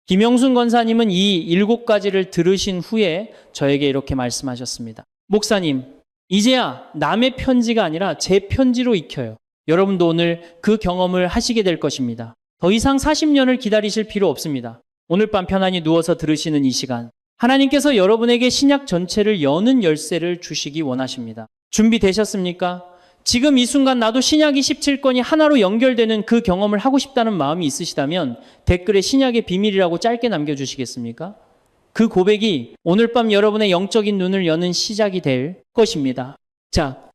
김영순 권사님은 이 7가지를 들으신 후에 저에게 이렇게 말씀하셨습니다. 목사님, 이제야 남의 편지가 아니라 제 편지로 익혀요. 여러분도 오늘 그 경험을 하시게 될 것입니다. 더 이상 40년을 기다리실 필요 없습니다. 오늘 밤 편안히 누워서 들으시는 이 시간, 하나님께서 여러분에게 신약 전체를 여는 열쇠를 주시기 원하십니다. 준비되셨습니까? 지금 이 순간 나도 신약이 17권이 하나로 연결되는 그 경험을 하고 싶다는 마음이 있으시다면 댓글에 신약의 비밀이라고 짧게 남겨주시겠습니까? 그 고백이 오늘 밤 여러분의 영적인 눈을 여는 시작이 될 것입니다. 자,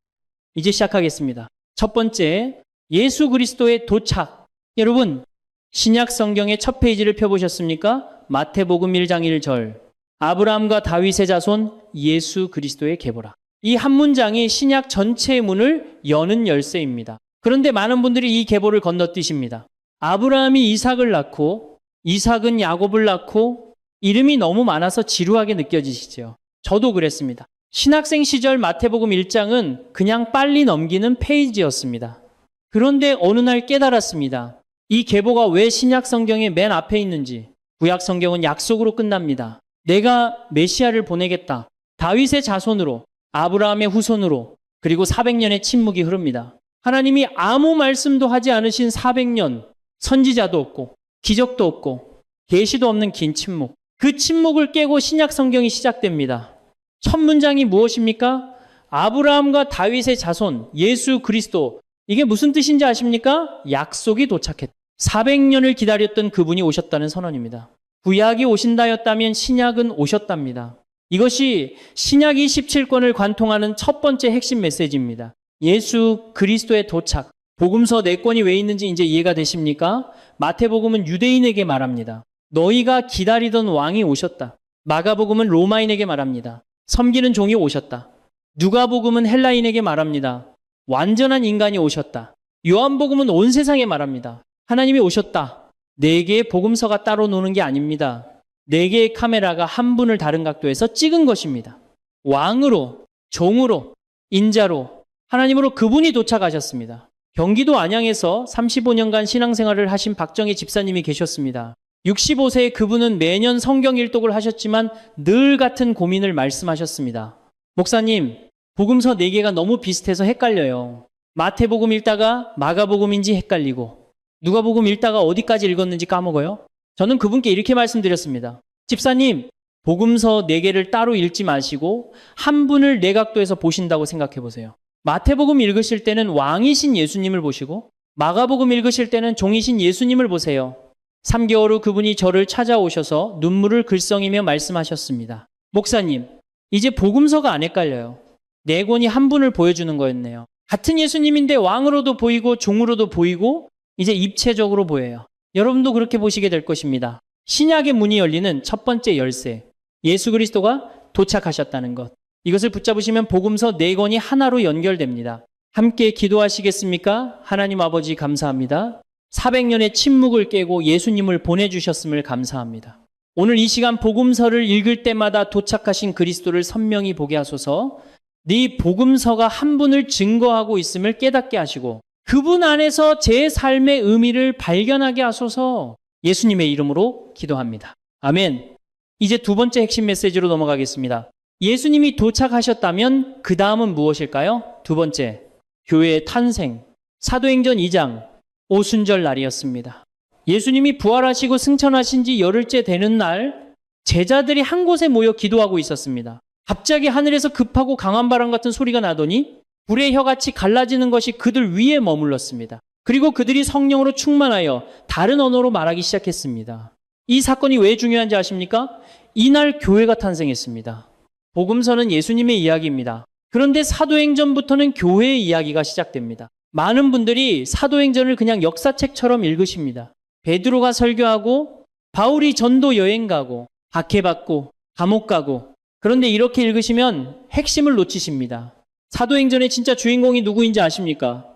이제 시작하겠습니다. 첫 번째, 예수 그리스도의 도착. 여러분, 신약 성경의 첫 페이지를 펴보셨습니까? 마태복음 1장 1절. 아브라함과 다윗의 자손 예수 그리스도의 계보라. 이 한 문장이 신약 전체의 문을 여는 열쇠입니다. 그런데 많은 분들이 이 계보를 건너뛰십니다. 아브라함이 이삭을 낳고 이삭은 야곱을 낳고 이름이 너무 많아서 지루하게 느껴지시죠. 저도 그랬습니다. 신학생 시절 마태복음 1장은 그냥 빨리 넘기는 페이지였습니다. 그런데 어느 날 깨달았습니다. 이 계보가 왜 신약 성경의 맨 앞에 있는지. 구약 성경은 약속으로 끝납니다. 내가 메시아를 보내겠다. 다윗의 자손으로, 아브라함의 후손으로, 그리고 400년의 침묵이 흐릅니다. 하나님이 아무 말씀도 하지 않으신 400년, 선지자도 없고 기적도 없고 계시도 없는 긴 침묵. 그 침묵을 깨고 신약 성경이 시작됩니다. 첫 문장이 무엇입니까? 아브라함과 다윗의 자손, 예수 그리스도. 이게 무슨 뜻인지 아십니까? 약속이 도착했다. 400년을 기다렸던 그분이 오셨다는 선언입니다. 구약이 오신다였다면 신약은 오셨답니다. 이것이 신약 27권을 관통하는 첫 번째 핵심 메시지입니다. 예수 그리스도의 도착. 복음서 4권이 왜 있는지 이제 이해가 되십니까? 마태복음은 유대인에게 말합니다. 너희가 기다리던 왕이 오셨다. 마가복음은 로마인에게 말합니다. 섬기는 종이 오셨다. 누가복음은 헬라인에게 말합니다. 완전한 인간이 오셨다. 요한복음은 온 세상에 말합니다. 하나님이 오셨다. 4개의 복음서가 따로 노는 게 아닙니다. 4개의 카메라가 한 분을 다른 각도에서 찍은 것입니다. 왕으로, 종으로, 인자로, 하나님으로 그분이 도착하셨습니다. 경기도 안양에서 35년간 신앙생활을 하신 박정희 집사님이 계셨습니다. 65세의 그분은 매년 성경 일독을 하셨지만 늘 같은 고민을 말씀하셨습니다. 목사님, 복음서 4개가 너무 비슷해서 헷갈려요. 마태복음 읽다가 마가복음인지 헷갈리고 누가복음 읽다가 어디까지 읽었는지 까먹어요. 저는 그분께 이렇게 말씀드렸습니다. 집사님, 복음서 4개를 따로 읽지 마시고 한 분을 내각도에서 보신다고 생각해 보세요. 마태복음 읽으실 때는 왕이신 예수님을 보시고 마가복음 읽으실 때는 종이신 예수님을 보세요. 3개월 후 그분이 저를 찾아오셔서 눈물을 글썽이며 말씀하셨습니다. 목사님, 이제 복음서가 안 헷갈려요. 4권이 한 분을 보여주는 거였네요. 같은 예수님인데 왕으로도 보이고 종으로도 보이고 이제 입체적으로 보여요. 여러분도 그렇게 보시게 될 것입니다. 신약의 문이 열리는 첫 번째 열쇠. 예수 그리스도가 도착하셨다는 것. 이것을 붙잡으시면 복음서 4권이 하나로 연결됩니다. 함께 기도하시겠습니까? 하나님 아버지 감사합니다. 400년의 침묵을 깨고 예수님을 보내주셨음을 감사합니다. 오늘 이 시간 복음서를 읽을 때마다 도착하신 그리스도를 선명히 보게 하소서. 네 복음서가 한 분을 증거하고 있음을 깨닫게 하시고 그분 안에서 제 삶의 의미를 발견하게 하소서. 예수님의 이름으로 기도합니다. 아멘. 이제 두 번째 핵심 메시지로 넘어가겠습니다. 예수님이 도착하셨다면 그 다음은 무엇일까요? 두 번째, 교회의 탄생. 사도행전 2장 오순절 날이었습니다. 예수님이 부활하시고 승천하신 지 열흘째 되는 날 제자들이 한 곳에 모여 기도하고 있었습니다. 갑자기 하늘에서 급하고 강한 바람 같은 소리가 나더니 불의 혀같이 갈라지는 것이 그들 위에 머물렀습니다. 그리고 그들이 성령으로 충만하여 다른 언어로 말하기 시작했습니다. 이 사건이 왜 중요한지 아십니까? 이날 교회가 탄생했습니다. 복음서는 예수님의 이야기입니다. 그런데 사도행전부터는 교회의 이야기가 시작됩니다. 많은 분들이 사도행전을 그냥 역사책처럼 읽으십니다. 베드로가 설교하고 바울이 전도 여행 가고 박해받고 감옥 가고, 그런데 이렇게 읽으시면 핵심을 놓치십니다. 사도행전의 진짜 주인공이 누구인지 아십니까?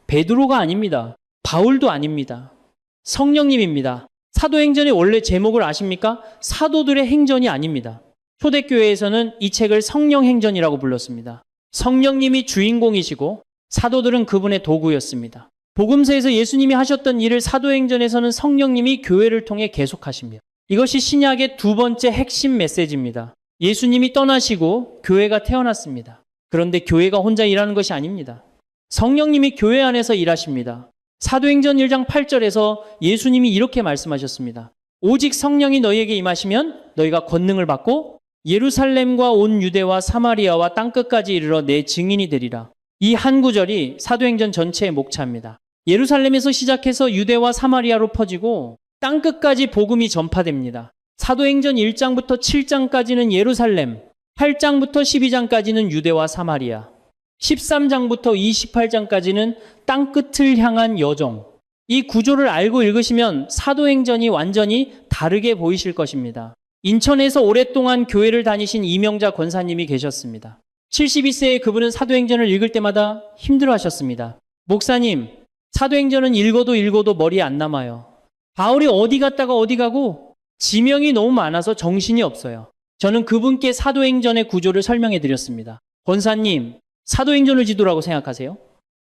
베드로가 아닙니다. 바울도 아닙니다. 성령님입니다. 사도행전의 원래 제목을 아십니까? 사도들의 행전이 아닙니다. 초대교회에서는 이 책을 성령행전이라고 불렀습니다. 성령님이 주인공이시고 사도들은 그분의 도구였습니다. 복음서에서 예수님이 하셨던 일을 사도행전에서는 성령님이 교회를 통해 계속하십니다. 이것이 신약의 두 번째 핵심 메시지입니다. 예수님이 떠나시고 교회가 태어났습니다. 그런데 교회가 혼자 일하는 것이 아닙니다. 성령님이 교회 안에서 일하십니다. 사도행전 1장 8절에서 예수님이 이렇게 말씀하셨습니다. 오직 성령이 너희에게 임하시면 너희가 권능을 받고 예루살렘과 온 유대와 사마리아와 땅끝까지 이르러 내 증인이 되리라. 이 한 구절이 사도행전 전체의 목차입니다. 예루살렘에서 시작해서 유대와 사마리아로 퍼지고 땅끝까지 복음이 전파됩니다. 사도행전 1장부터 7장까지는 예루살렘, 8장부터 12장까지는 유대와 사마리아, 13장부터 28장까지는 땅끝을 향한 여정. 이 구조를 알고 읽으시면 사도행전이 완전히 다르게 보이실 것입니다. 인천에서 오랫동안 교회를 다니신 이명자 권사님이 계셨습니다. 72세에 그분은 사도행전을 읽을 때마다 힘들어하셨습니다. 목사님, 사도행전은 읽어도 머리에 안 남아요. 바울이 어디 갔다가 어디 가고 지명이 너무 많아서 정신이 없어요. 저는 그분께 사도행전의 구조를 설명해 드렸습니다. 권사님, 사도행전을 지도라고 생각하세요?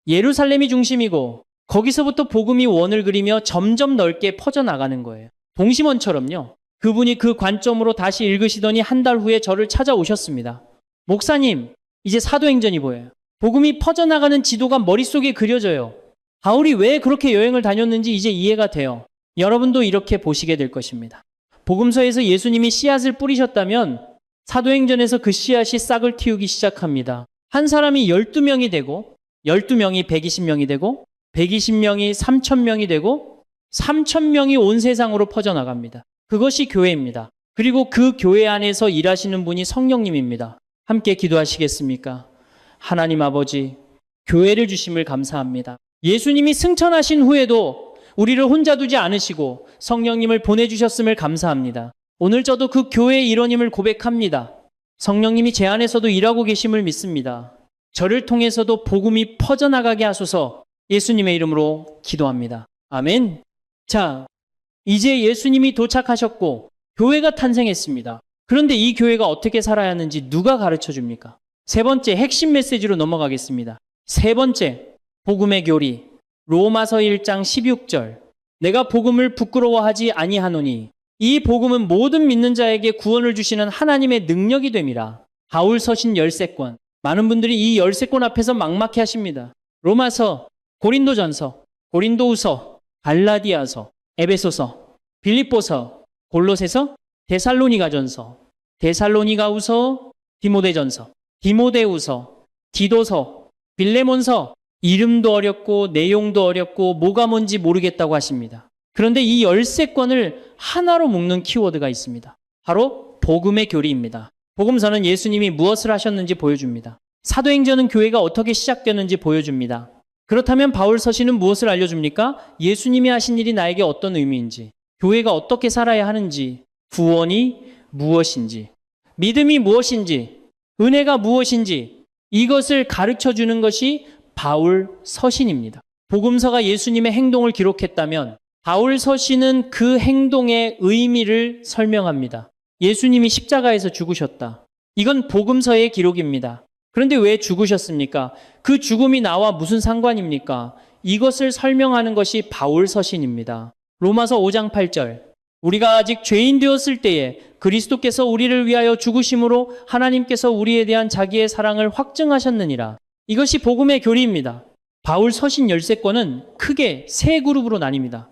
예루살렘이 중심이고 거기서부터 복음이 원을 그리며 점점 넓게 퍼져나가는 거예요. 동심원처럼요. 그분이 그 관점으로 다시 읽으시더니 한 달 후에 저를 찾아오셨습니다. 목사님, 이제 사도행전이 보여요. 복음이 퍼져나가는 지도가 머릿속에 그려져요. 바울이 왜 그렇게 여행을 다녔는지 이제 이해가 돼요. 여러분도 이렇게 보시게 될 것입니다. 복음서에서 예수님이 씨앗을 뿌리셨다면 사도행전에서 그 씨앗이 싹을 틔우기 시작합니다. 한 사람이 12명이 되고 12명이 120명이 되고 120명이 3,000명이 되고 3,000명이 온 세상으로 퍼져나갑니다. 그것이 교회입니다. 그리고 그 교회 안에서 일하시는 분이 성령님입니다. 함께 기도하시겠습니까? 하나님 아버지, 교회를 주심을 감사합니다. 예수님이 승천하신 후에도 우리를 혼자 두지 않으시고 성령님을 보내주셨음을 감사합니다. 오늘 저도 그 교회의 일원임을 고백합니다. 성령님이 제 안에서도 일하고 계심을 믿습니다. 저를 통해서도 복음이 퍼져나가게 하소서. 예수님의 이름으로 기도합니다. 아멘. 자, 이제 예수님이 도착하셨고 교회가 탄생했습니다. 그런데 이 교회가 어떻게 살아야 하는지 누가 가르쳐 줍니까? 세 번째 핵심 메시지로 넘어가겠습니다. 세 번째, 복음의 교리. 로마서 1장 16절. 내가 복음을 부끄러워하지 아니하노니 이 복음은 모든 믿는 자에게 구원을 주시는 하나님의 능력이 됨이라. 바울 서신 13권. 많은 분들이 이 13권 앞에서 막막해 하십니다. 로마서, 고린도전서, 고린도후서, 갈라디아서, 에베소서, 빌립보서, 골로새서, 데살로니가전서, 데살로니가후서, 디모데전서, 디모데후서, 디도서, 빌레몬서. 이름도 어렵고 내용도 어렵고 뭐가 뭔지 모르겠다고 하십니다. 그런데 이 13권을 하나로 묶는 키워드가 있습니다. 바로 복음의 교리입니다. 복음서는 예수님이 무엇을 하셨는지 보여줍니다. 사도행전은 교회가 어떻게 시작되는지 보여줍니다. 그렇다면 바울 서신은 무엇을 알려줍니까? 예수님이 하신 일이 나에게 어떤 의미인지, 교회가 어떻게 살아야 하는지, 구원이 무엇인지, 믿음이 무엇인지, 은혜가 무엇인지, 이것을 가르쳐주는 것이 바울 서신입니다. 복음서가 예수님의 행동을 기록했다면 바울 서신은 그 행동의 의미를 설명합니다. 예수님이 십자가에서 죽으셨다. 이건 복음서의 기록입니다. 그런데 왜 죽으셨습니까? 그 죽음이 나와 무슨 상관입니까? 이것을 설명하는 것이 바울 서신입니다. 로마서 5장 8절. 우리가 아직 죄인 되었을 때에 그리스도께서 우리를 위하여 죽으심으로 하나님께서 우리에 대한 자기의 사랑을 확증하셨느니라. 이것이 복음의 교리입니다. 바울 서신 13권은 크게 세 그룹으로 나뉩니다.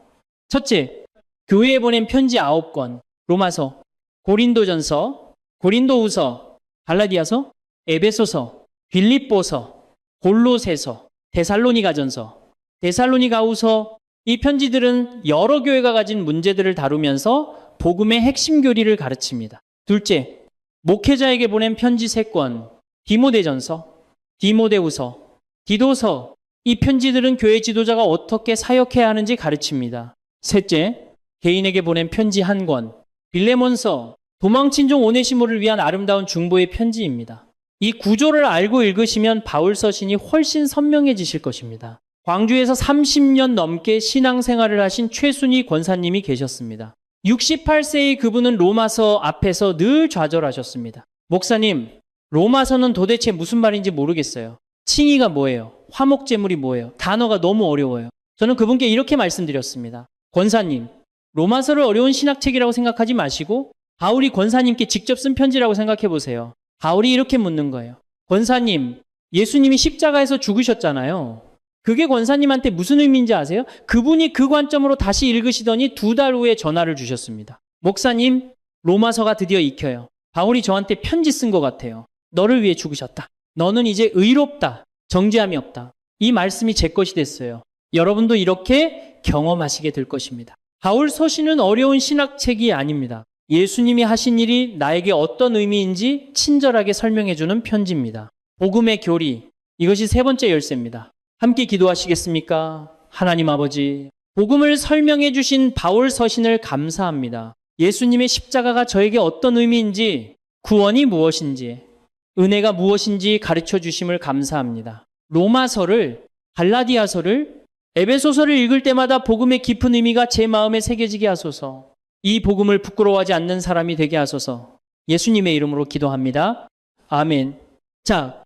첫째, 교회에 보낸 편지 9권, 로마서, 고린도전서, 고린도후서, 갈라디아서, 에베소서, 빌립보서, 골로새서, 데살로니가전서, 데살로니가후서. 이 편지들은 여러 교회가 가진 문제들을 다루면서 복음의 핵심 교리를 가르칩니다. 둘째, 목회자에게 보낸 편지 3권, 디모데전서, 디모데후서, 디도서. 이 편지들은 교회 지도자가 어떻게 사역해야 하는지 가르칩니다. 셋째, 개인에게 보낸 편지 1권, 빌레몬서, 도망친 종 오네시모를 위한 아름다운 중보의 편지입니다. 이 구조를 알고 읽으시면 바울 서신이 훨씬 선명해지실 것입니다. 광주에서 30년 넘게 신앙생활을 하신 최순희 권사님이 계셨습니다. 68세의 그분은 로마서 앞에서 늘 좌절하셨습니다. 목사님, 로마서는 도대체 무슨 말인지 모르겠어요. 칭의가 뭐예요? 화목제물이 뭐예요? 단어가 너무 어려워요. 저는 그분께 이렇게 말씀드렸습니다. 권사님, 로마서를 어려운 신학책이라고 생각하지 마시고 바울이 권사님께 직접 쓴 편지라고 생각해 보세요. 바울이 이렇게 묻는 거예요. 권사님, 예수님이 십자가에서 죽으셨잖아요. 그게 권사님한테 무슨 의미인지 아세요? 그분이 그 관점으로 다시 읽으시더니 2달 후에 전화를 주셨습니다. 목사님, 로마서가 드디어 익혀요. 바울이 저한테 편지 쓴 것 같아요. 너를 위해 죽으셨다. 너는 이제 의롭다. 정죄함이 없다. 이 말씀이 제 것이 됐어요. 여러분도 이렇게 경험하시게 될 것입니다. 바울 서신은 어려운 신학책이 아닙니다. 예수님이 하신 일이 나에게 어떤 의미인지 친절하게 설명해주는 편지입니다. 복음의 교리, 이것이 3번째 열쇠입니다. 함께 기도하시겠습니까? 하나님 아버지, 복음을 설명해 주신 바울 서신을 감사합니다. 예수님의 십자가가 저에게 어떤 의미인지, 구원이 무엇인지, 은혜가 무엇인지 가르쳐 주심을 감사합니다. 로마서를, 갈라디아서를, 에베소서를 읽을 때마다 복음의 깊은 의미가 제 마음에 새겨지게 하소서. 이 복음을 부끄러워하지 않는 사람이 되게 하소서. 예수님의 이름으로 기도합니다. 아멘. 자,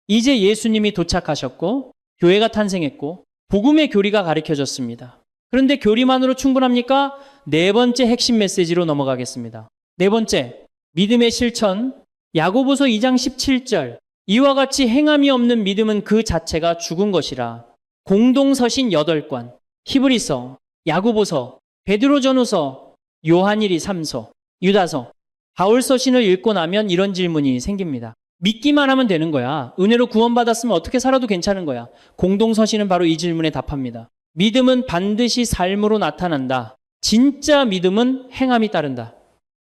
이제 예수님이 도착하셨고 교회가 탄생했고 복음의 교리가 가르쳐졌습니다. 그런데 교리만으로 충분합니까? 4번째 핵심 메시지로 넘어가겠습니다. 4번째, 믿음의 실천. 야고보서 2장 17절. 이와 같이 행함이 없는 믿음은 그 자체가 죽은 것이라. 공동서신 8권. 히브리서, 야고보서, 베드로전후서, 요한일이 3서, 유다서. 바울 서신을 읽고 나면 이런 질문이 생깁니다. 믿기만 하면 되는 거야. 은혜로 구원받았으면 어떻게 살아도 괜찮은 거야. 공동서신은 바로 이 질문에 답합니다. 믿음은 반드시 삶으로 나타난다. 진짜 믿음은 행함이 따른다.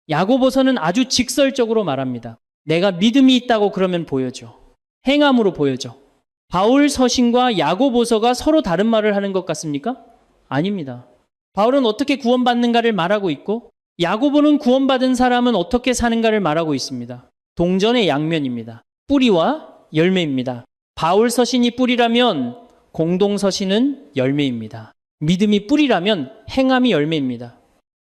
야고보서는 아주 직설적으로 말합니다. 내가 믿음이 있다고 그러면 보여줘. 행함으로 보여줘. 바울 서신과 야고보서가 서로 다른 말을 하는 것 같습니까? 아닙니다. 바울은 어떻게 구원받는가를 말하고 있고 야고보는 구원받은 사람은 어떻게 사는가를 말하고 있습니다. 동전의 양면입니다. 뿌리와 열매입니다. 바울 서신이 뿌리라면 공동 서신은 열매입니다. 믿음이 뿌리라면 행함이 열매입니다.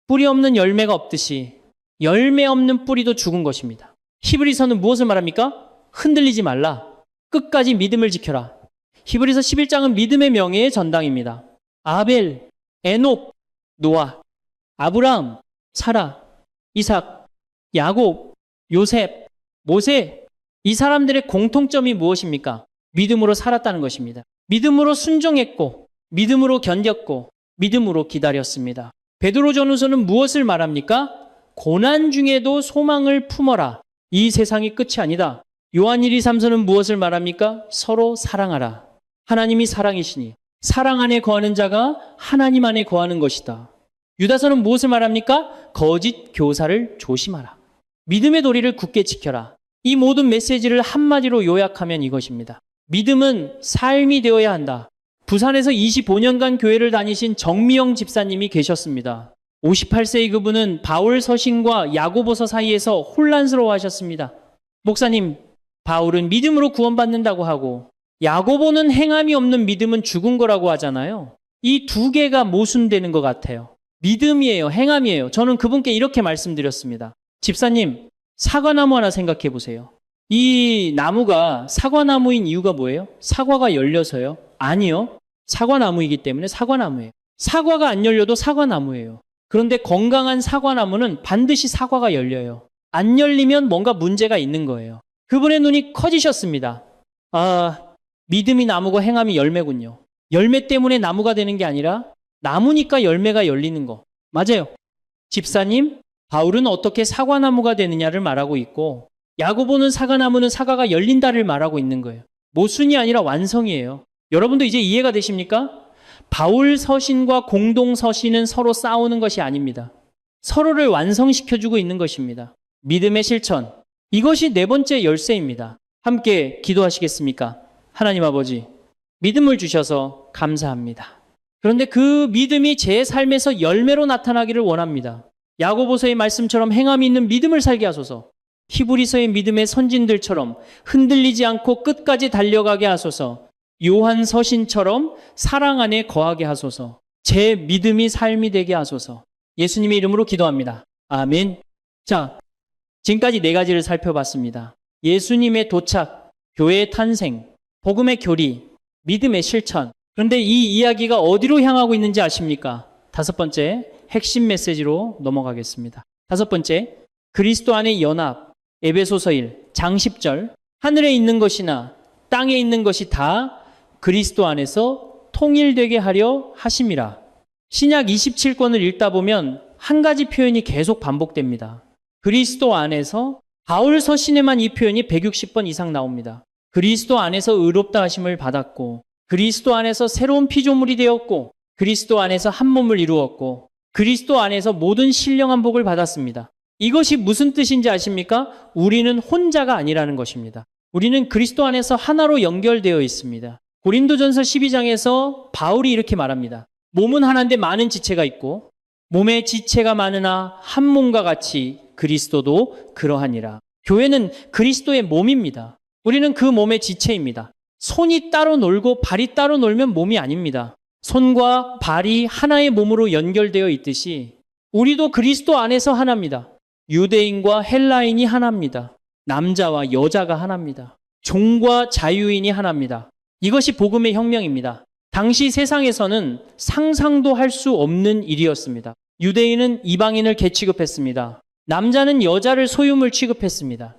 뿌리 없는 열매가 없듯이 열매 없는 뿌리도 죽은 것입니다. 히브리서는 무엇을 말합니까? 흔들리지 말라. 끝까지 믿음을 지켜라. 히브리서 11장은 믿음의 명예의 전당입니다. 아벨, 에녹, 노아, 아브라함, 사라, 이삭, 야곱, 요셉, 모세, 이 사람들의 공통점이 무엇입니까? 믿음으로 살았다는 것입니다. 믿음으로 순종했고, 믿음으로 견뎠고, 믿음으로 기다렸습니다. 베드로전후서는 무엇을 말합니까? 고난 중에도 소망을 품어라. 이 세상이 끝이 아니다. 요한 1, 2, 3서는 무엇을 말합니까? 서로 사랑하라. 하나님이 사랑이시니 사랑 안에 거하는 자가 하나님 안에 거하는 것이다. 유다서는 무엇을 말합니까? 거짓 교사를 조심하라. 믿음의 도리를 굳게 지켜라. 이 모든 메시지를 한마디로 요약하면 이것입니다. 믿음은 삶이 되어야 한다. 부산에서 25년간 교회를 다니신 정미영 집사님이 계셨습니다. 58세의 그분은 바울 서신과 야고보서 사이에서 혼란스러워 하셨습니다. 목사님, 바울은 믿음으로 구원받는다고 하고 야고보는 행함이 없는 믿음은 죽은 거라고 하잖아요. 이 두 개가 모순되는 것 같아요. 믿음이에요, 행함이에요. 저는 그분께 이렇게 말씀드렸습니다. 집사님, 사과나무 하나 생각해 보세요. 이 나무가 사과나무인 이유가 뭐예요? 사과가 열려서요? 아니요. 사과나무이기 때문에 사과나무예요. 사과가 안 열려도 사과나무예요. 그런데 건강한 사과나무는 반드시 사과가 열려요. 안 열리면 뭔가 문제가 있는 거예요. 그분의 눈이 커지셨습니다. 아, 믿음이 나무고 행함이 열매군요. 열매 때문에 나무가 되는 게 아니라 나무니까 열매가 열리는 거. 맞아요. 집사님, 바울은 어떻게 사과나무가 되느냐를 말하고 있고 야고보는 사과나무는 사과가 열린다를 말하고 있는 거예요. 모순이 아니라 완성이에요. 여러분도 이제 이해가 되십니까? 바울 서신과 공동 서신은 서로 싸우는 것이 아닙니다. 서로를 완성시켜주고 있는 것입니다. 믿음의 실천. 이것이 네 번째 열쇠입니다. 함께 기도하시겠습니까? 하나님 아버지, 믿음을 주셔서 감사합니다. 그런데 그 믿음이 제 삶에서 열매로 나타나기를 원합니다. 야고보서의 말씀처럼 행함이 있는 믿음을 살게 하소서. 히브리서의 믿음의 선진들처럼 흔들리지 않고 끝까지 달려가게 하소서. 요한 서신처럼 사랑 안에 거하게 하소서. 제 믿음이 삶이 되게 하소서. 예수님의 이름으로 기도합니다. 아멘. 자, 지금까지 네 가지를 살펴봤습니다. 예수님의 도착, 교회의 탄생, 복음의 교리, 믿음의 실천. 그런데 이 이야기가 어디로 향하고 있는지 아십니까? 다섯 번째, 핵심 메시지로 넘어가겠습니다. 다섯 번째, 그리스도 안의 연합, 에베소서 1, 장 10절. 하늘에 있는 것이나 땅에 있는 것이 다 그리스도 안에서 통일되게 하려 하심이라. 신약 27권을 읽다 보면 한 가지 표현이 계속 반복됩니다. 그리스도 안에서, 바울 서신에만 이 표현이 160번 이상 나옵니다. 그리스도 안에서 의롭다 하심을 받았고, 그리스도 안에서 새로운 피조물이 되었고, 그리스도 안에서 한 몸을 이루었고, 그리스도 안에서 모든 신령한 복을 받았습니다. 이것이 무슨 뜻인지 아십니까? 우리는 혼자가 아니라는 것입니다. 우리는 그리스도 안에서 하나로 연결되어 있습니다. 고린도전서 12장에서 바울이 이렇게 말합니다. 몸은 하나인데 많은 지체가 있고 몸의 지체가 많으나 한 몸과 같이 그리스도도 그러하니라. 교회는 그리스도의 몸입니다. 우리는 그 몸의 지체입니다. 손이 따로 놀고 발이 따로 놀면 몸이 아닙니다. 손과 발이 하나의 몸으로 연결되어 있듯이 우리도 그리스도 안에서 하나입니다. 유대인과 헬라인이 하나입니다. 남자와 여자가 하나입니다. 종과 자유인이 하나입니다. 이것이 복음의 혁명입니다. 당시 세상에서는 상상도 할 수 없는 일이었습니다. 유대인은 이방인을 개취급했습니다. 남자는 여자를 소유물 취급했습니다.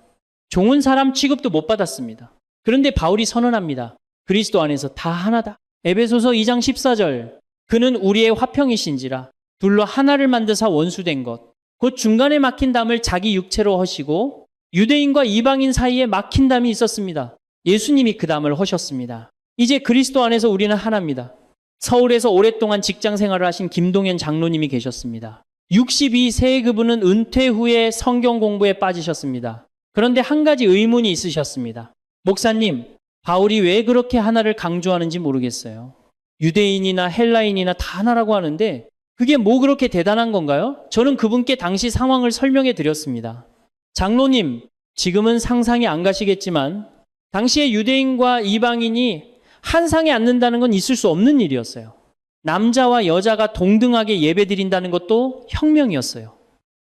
종은 사람 취급도 못 받았습니다. 그런데 바울이 선언합니다. 그리스도 안에서 다 하나다. 에베소서 2장 14절. 그는 우리의 화평이신지라 둘로 하나를 만드사 원수된 것. 곧 중간에 막힌 담을 자기 육체로 허시고 유대인과 이방인 사이에 막힌 담이 있었습니다. 예수님이 그 담을 허셨습니다. 이제 그리스도 안에서 우리는 하나입니다. 서울에서 오랫동안 직장 생활을 하신 김동현 장로님이 계셨습니다. 62세 그분은 은퇴 후에 성경 공부에 빠지셨습니다. 그런데 한 가지 의문이 있으셨습니다. 목사님, 바울이 왜 그렇게 하나를 강조하는지 모르겠어요. 유대인이나 헬라인이나 다 하나라고 하는데 그게 뭐 그렇게 대단한 건가요? 저는 그분께 당시 상황을 설명해 드렸습니다. 장로님, 지금은 상상이 안 가시겠지만 당시에 유대인과 이방인이 한 상에 앉는다는 건 있을 수 없는 일이었어요. 남자와 여자가 동등하게 예배드린다는 것도 혁명이었어요.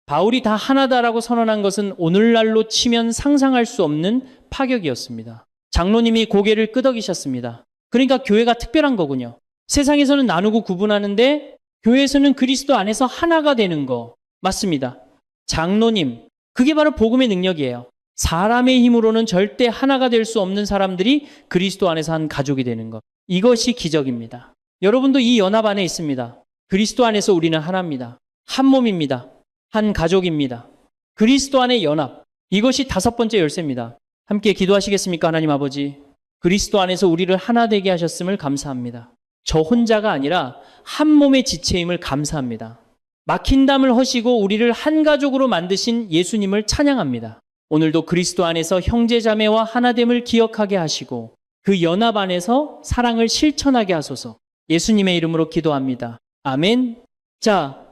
바울이 다 하나다라고 선언한 것은 오늘날로 치면 상상할 수 없는 파격이었습니다. 장로님이 고개를 끄덕이셨습니다. 그러니까 교회가 특별한 거군요. 세상에서는 나누고 구분하는데 교회에서는 그리스도 안에서 하나가 되는 거 맞습니다. 장로님, 그게 바로 복음의 능력이에요. 사람의 힘으로는 절대 하나가 될 수 없는 사람들이 그리스도 안에서 한 가족이 되는 것. 이것이 기적입니다. 여러분도 이 연합 안에 있습니다. 그리스도 안에서 우리는 하나입니다. 한 몸입니다. 한 가족입니다. 그리스도 안의 연합. 이것이 다섯 번째 열쇠입니다. 함께 기도하시겠습니까? 하나님 아버지, 그리스도 안에서 우리를 하나 되게 하셨음을 감사합니다. 저 혼자가 아니라 한 몸의 지체임을 감사합니다. 막힌 담을 허시고 우리를 한 가족으로 만드신 예수님을 찬양합니다. 오늘도 그리스도 안에서 형제자매와 하나됨을 기억하게 하시고 그 연합 안에서 사랑을 실천하게 하소서. 예수님의 이름으로 기도합니다. 아멘. 자,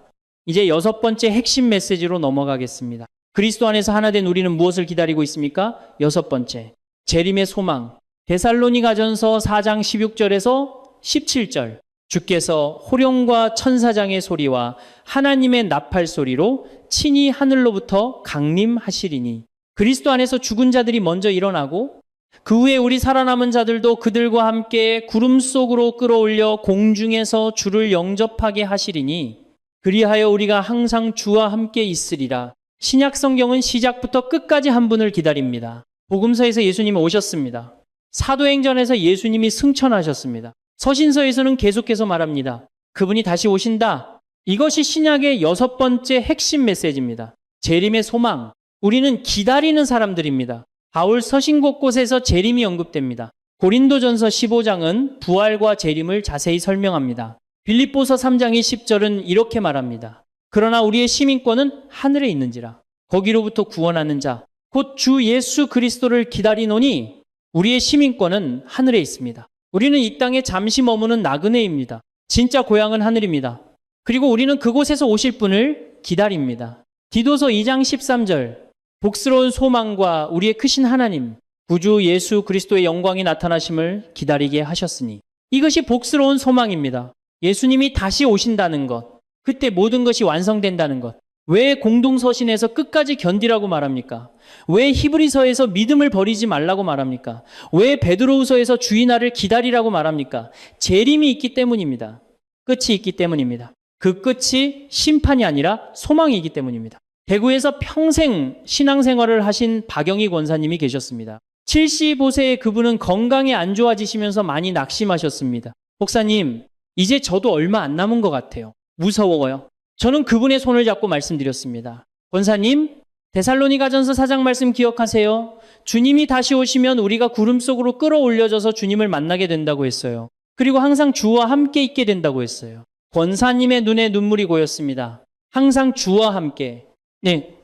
이제 여섯 번째 핵심 메시지로 넘어가겠습니다. 그리스도 안에서 하나 된 우리는 무엇을 기다리고 있습니까? 여섯 번째, 재림의 소망. 데살로니가전서 4장 16절에서 17절. 주께서 호령과 천사장의 소리와 하나님의 나팔 소리로 친히 하늘로부터 강림하시리니. 그리스도 안에서 죽은 자들이 먼저 일어나고 그 후에 우리 살아남은 자들도 그들과 함께 구름 속으로 끌어올려 공중에서 주를 영접하게 하시리니 그리하여 우리가 항상 주와 함께 있으리라. 신약 성경은 시작부터 끝까지 한 분을 기다립니다. 복음서에서 예수님이 오셨습니다. 사도행전에서 예수님이 승천하셨습니다. 서신서에서는 계속해서 말합니다. 그분이 다시 오신다. 이것이 신약의 여섯 번째 핵심 메시지입니다. 재림의 소망. 우리는 기다리는 사람들입니다. 바울 서신 곳곳에서 재림이 언급됩니다. 고린도전서 15장은 부활과 재림을 자세히 설명합니다. 빌립보서 3장의 10절은 이렇게 말합니다. 그러나 우리의 시민권은 하늘에 있는지라. 거기로부터 구원하는 자, 곧 주 예수 그리스도를 기다리노니 우리의 시민권은 하늘에 있습니다. 우리는 이 땅에 잠시 머무는 나그네입니다. 진짜 고향은 하늘입니다. 그리고 우리는 그곳에서 오실 분을 기다립니다. 디도서 2장 13절, 복스러운 소망과 우리의 크신 하나님, 구주 예수 그리스도의 영광이 나타나심을 기다리게 하셨으니 이것이 복스러운 소망입니다. 예수님이 다시 오신다는 것, 그때 모든 것이 완성된다는 것. 왜 공동서신에서 끝까지 견디라고 말합니까? 왜 히브리서에서 믿음을 버리지 말라고 말합니까? 왜 베드로후서에서 주인아를 기다리라고 말합니까? 재림이 있기 때문입니다. 끝이 있기 때문입니다. 그 끝이 심판이 아니라 소망이기 때문입니다. 대구에서 평생 신앙생활을 하신 박영희 권사님이 계셨습니다. 75세의 그분은 건강이 안 좋아지시면서 많이 낙심하셨습니다. 목사님, 이제 저도 얼마 안 남은 것 같아요. 무서워요. 저는 그분의 손을 잡고 말씀드렸습니다. 권사님, 데살로니가전서 4장 말씀 기억하세요? 주님이 다시 오시면 우리가 구름 속으로 끌어올려져서 주님을 만나게 된다고 했어요. 그리고 항상 주와 함께 있게 된다고 했어요. 권사님의 눈에 눈물이 고였습니다. 항상 주와 함께. 네,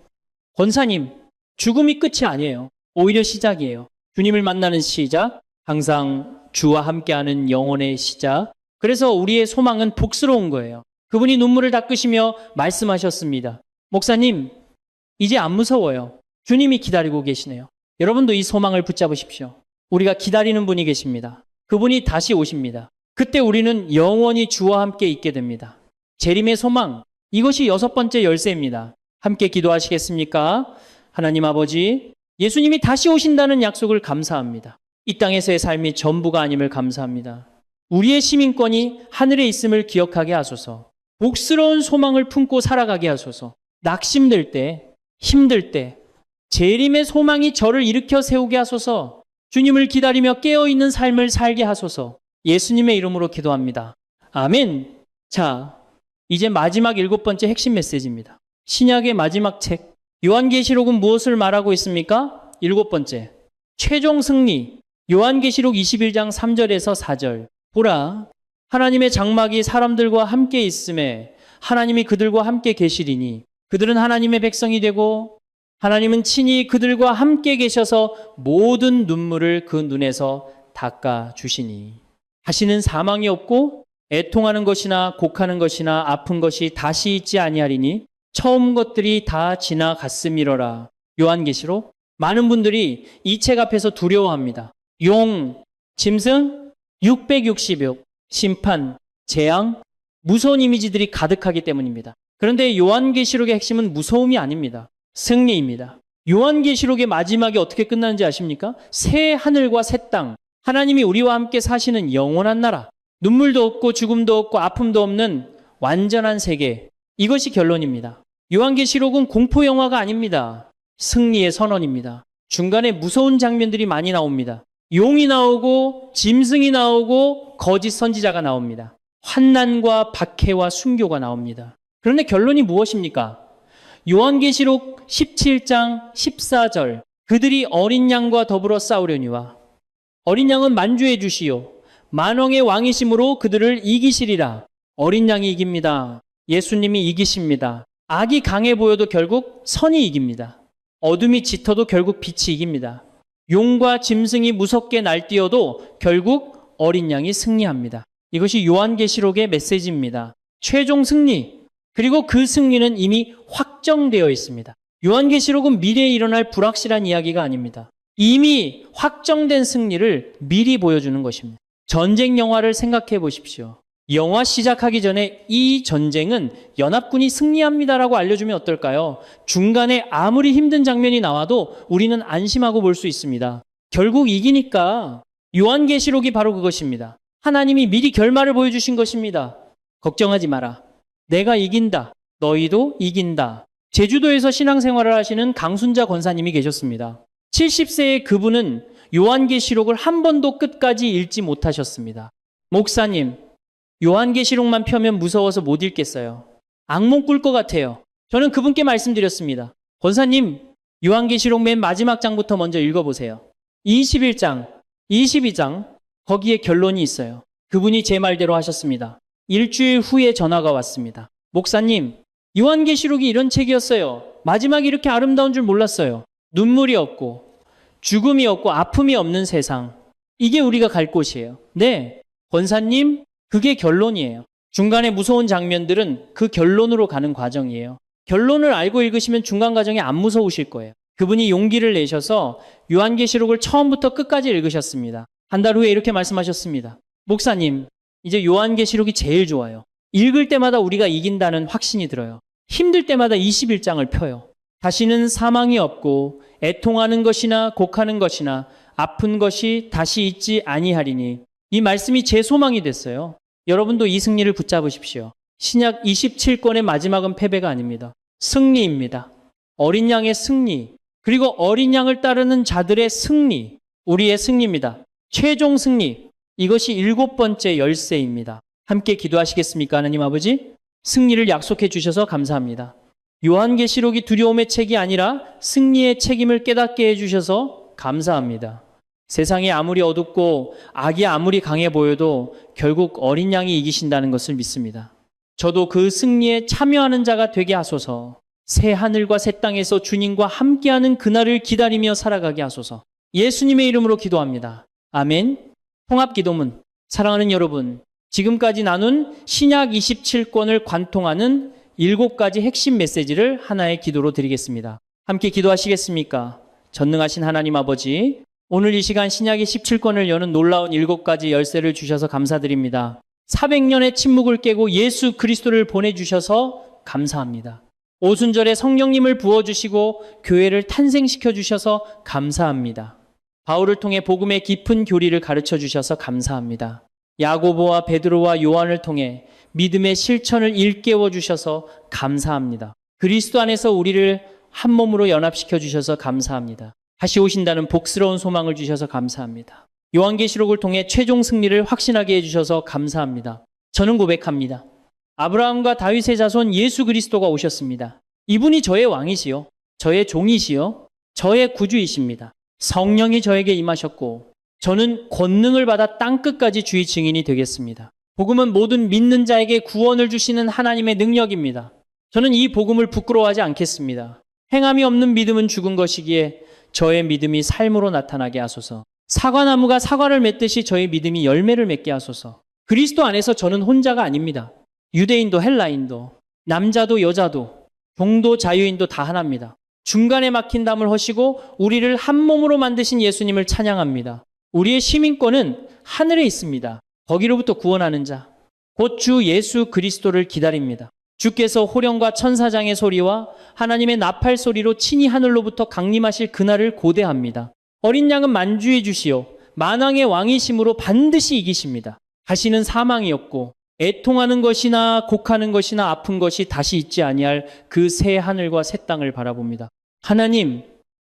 권사님, 죽음이 끝이 아니에요. 오히려 시작이에요. 주님을 만나는 시작, 항상 주와 함께하는 영혼의 시작. 그래서 우리의 소망은 복스러운 거예요. 그분이 눈물을 닦으시며 말씀하셨습니다. 목사님, 이제 안 무서워요. 주님이 기다리고 계시네요. 여러분도 이 소망을 붙잡으십시오. 우리가 기다리는 분이 계십니다. 그분이 다시 오십니다. 그때 우리는 영원히 주와 함께 있게 됩니다. 재림의 소망, 이것이 6번째 열쇠입니다. 함께 기도하시겠습니까? 하나님 아버지, 예수님이 다시 오신다는 약속을 감사합니다. 이 땅에서의 삶이 전부가 아님을 감사합니다. 우리의 시민권이 하늘에 있음을 기억하게 하소서. 복스러운 소망을 품고 살아가게 하소서. 낙심될 때, 힘들 때 재림의 소망이 저를 일으켜 세우게 하소서. 주님을 기다리며 깨어있는 삶을 살게 하소서. 예수님의 이름으로 기도합니다. 아멘. 자, 이제 마지막 7번째 핵심 메시지입니다. 신약의 마지막 책 요한계시록은 무엇을 말하고 있습니까? 7번째, 최종 승리. 요한계시록 21장 3절에서 4절. 보라, 하나님의 장막이 사람들과 함께 있음에 하나님이 그들과 함께 계시리니 그들은 하나님의 백성이 되고 하나님은 친히 그들과 함께 계셔서 모든 눈물을 그 눈에서 닦아 주시니 다시는 사망이 없고 애통하는 것이나 곡하는 것이나 아픈 것이 다시 있지 아니하리니 처음 것들이 다 지나갔음이로라. 요한계시록. 많은 분들이 이 책 앞에서 두려워합니다. 용, 짐승, 666, 심판, 재앙, 무서운 이미지들이 가득하기 때문입니다. 그런데 요한계시록의 핵심은 무서움이 아닙니다. 승리입니다. 요한계시록의 마지막이 어떻게 끝나는지 아십니까? 새 하늘과 새 땅, 하나님이 우리와 함께 사시는 영원한 나라, 눈물도 없고 죽음도 없고 아픔도 없는 완전한 세계, 이것이 결론입니다. 요한계시록은 공포영화가 아닙니다. 승리의 선언입니다. 중간에 무서운 장면들이 많이 나옵니다. 용이 나오고 짐승이 나오고 거짓 선지자가 나옵니다. 환난과 박해와 순교가 나옵니다. 그런데 결론이 무엇입니까? 요한계시록 17장 14절, 그들이 어린 양과 더불어 싸우려니와 어린 양은 만주해 주시오. 만왕의 왕이심으로 그들을 이기시리라. 어린 양이 이깁니다. 예수님이 이기십니다. 악이 강해 보여도 결국 선이 이깁니다. 어둠이 짙어도 결국 빛이 이깁니다. 용과 짐승이 무섭게 날뛰어도 결국 어린 양이 승리합니다. 이것이 요한계시록의 메시지입니다. 최종 승리, 그리고 그 승리는 이미 확정되어 있습니다. 요한계시록은 미래에 일어날 불확실한 이야기가 아닙니다. 이미 확정된 승리를 미리 보여주는 것입니다. 전쟁 영화를 생각해 보십시오. 영화 시작하기 전에 이 전쟁은 연합군이 승리합니다라고 알려주면 어떨까요? 중간에 아무리 힘든 장면이 나와도 우리는 안심하고 볼 수 있습니다. 결국 이기니까. 요한계시록이 바로 그것입니다. 하나님이 미리 결말을 보여주신 것입니다. 걱정하지 마라. 내가 이긴다. 너희도 이긴다. 제주도에서 신앙생활을 하시는 강순자 권사님이 계셨습니다. 70세의 그분은 요한계시록을 한 번도 끝까지 읽지 못하셨습니다. 목사님, 요한계시록만 펴면 무서워서 못 읽겠어요. 악몽 꿀 것 같아요. 저는 그분께 말씀드렸습니다. 권사님, 요한계시록 맨 마지막 장부터 먼저 읽어보세요. 21장, 22장, 거기에 결론이 있어요. 그분이 제 말대로 하셨습니다. 일주일 후에 전화가 왔습니다. 목사님, 요한계시록이 이런 책이었어요. 마지막이 이렇게 아름다운 줄 몰랐어요. 눈물이 없고 죽음이 없고 아픔이 없는 세상. 이게 우리가 갈 곳이에요. 네, 권사님, 그게 결론이에요. 중간에 무서운 장면들은 그 결론으로 가는 과정이에요. 결론을 알고 읽으시면 중간 과정이 안 무서우실 거예요. 그분이 용기를 내셔서 요한계시록을 처음부터 끝까지 읽으셨습니다. 한 달 후에 이렇게 말씀하셨습니다. 목사님, 이제 요한계시록이 제일 좋아요. 읽을 때마다 우리가 이긴다는 확신이 들어요. 힘들 때마다 21장을 펴요. 다시는 사망이 없고 애통하는 것이나 곡하는 것이나 아픈 것이 다시 있지 아니하리니, 이 말씀이 제 소망이 됐어요. 여러분도 이 승리를 붙잡으십시오. 신약 27권의 마지막은 패배가 아닙니다. 승리입니다. 어린 양의 승리, 그리고 어린 양을 따르는 자들의 승리, 우리의 승리입니다. 최종 승리, 이것이 7번째 열쇠입니다. 함께 기도하시겠습니까? 하나님 아버지, 승리를 약속해 주셔서 감사합니다. 요한계시록이 두려움의 책이 아니라 승리의 책임을 깨닫게 해주셔서 감사합니다. 세상이 아무리 어둡고 악이 아무리 강해 보여도 결국 어린 양이 이기신다는 것을 믿습니다. 저도 그 승리에 참여하는 자가 되게 하소서. 새 하늘과 새 땅에서 주님과 함께하는 그날을 기다리며 살아가게 하소서. 예수님의 이름으로 기도합니다. 아멘. 통합기도문. 사랑하는 여러분, 지금까지 나눈 신약 27권을 관통하는 7가지 핵심 메시지를 하나의 기도로 드리겠습니다. 함께 기도하시겠습니까? 전능하신 하나님 아버지, 오늘 이 시간 신약의 17권을 여는 놀라운 7가지 열쇠를 주셔서 감사드립니다. 400년의 침묵을 깨고 예수 그리스도를 보내주셔서 감사합니다. 오순절에 성령님을 부어주시고 교회를 탄생시켜 주셔서 감사합니다. 바울을 통해 복음의 깊은 교리를 가르쳐 주셔서 감사합니다. 야고보와 베드로와 요한을 통해 믿음의 실천을 일깨워 주셔서 감사합니다. 그리스도 안에서 우리를 한 몸으로 연합시켜 주셔서 감사합니다. 다시 오신다는 복스러운 소망을 주셔서 감사합니다. 요한계시록을 통해 최종 승리를 확신하게 해주셔서 감사합니다. 저는 고백합니다. 아브라함과 다윗의 자손 예수 그리스도가 오셨습니다. 이분이 저의 왕이시요, 저의 종이시요, 저의 구주이십니다. 성령이 저에게 임하셨고 저는 권능을 받아 땅끝까지 주의 증인이 되겠습니다. 복음은 모든 믿는 자에게 구원을 주시는 하나님의 능력입니다. 저는 이 복음을 부끄러워하지 않겠습니다. 행함이 없는 믿음은 죽은 것이기에 저의 믿음이 삶으로 나타나게 하소서. 사과나무가 사과를 맺듯이 저의 믿음이 열매를 맺게 하소서. 그리스도 안에서 저는 혼자가 아닙니다. 유대인도 헬라인도, 남자도 여자도, 종도 자유인도 다 하나입니다. 중간에 막힌 담을 허시고 우리를 한 몸으로 만드신 예수님을 찬양합니다. 우리의 시민권은 하늘에 있습니다. 거기로부터 구원하는 자, 곧 주 예수 그리스도를 기다립니다. 주께서 호령과 천사장의 소리와 하나님의 나팔 소리로 친히 하늘로부터 강림하실 그날을 고대합니다. 어린 양은 만주해 주시오. 만왕의 왕이심으로 반드시 이기십니다. 다시는 사망이 없고 애통하는 것이나 곡하는 것이나 아픈 것이 다시 있지 아니할 그 새 하늘과 새 땅을 바라봅니다. 하나님,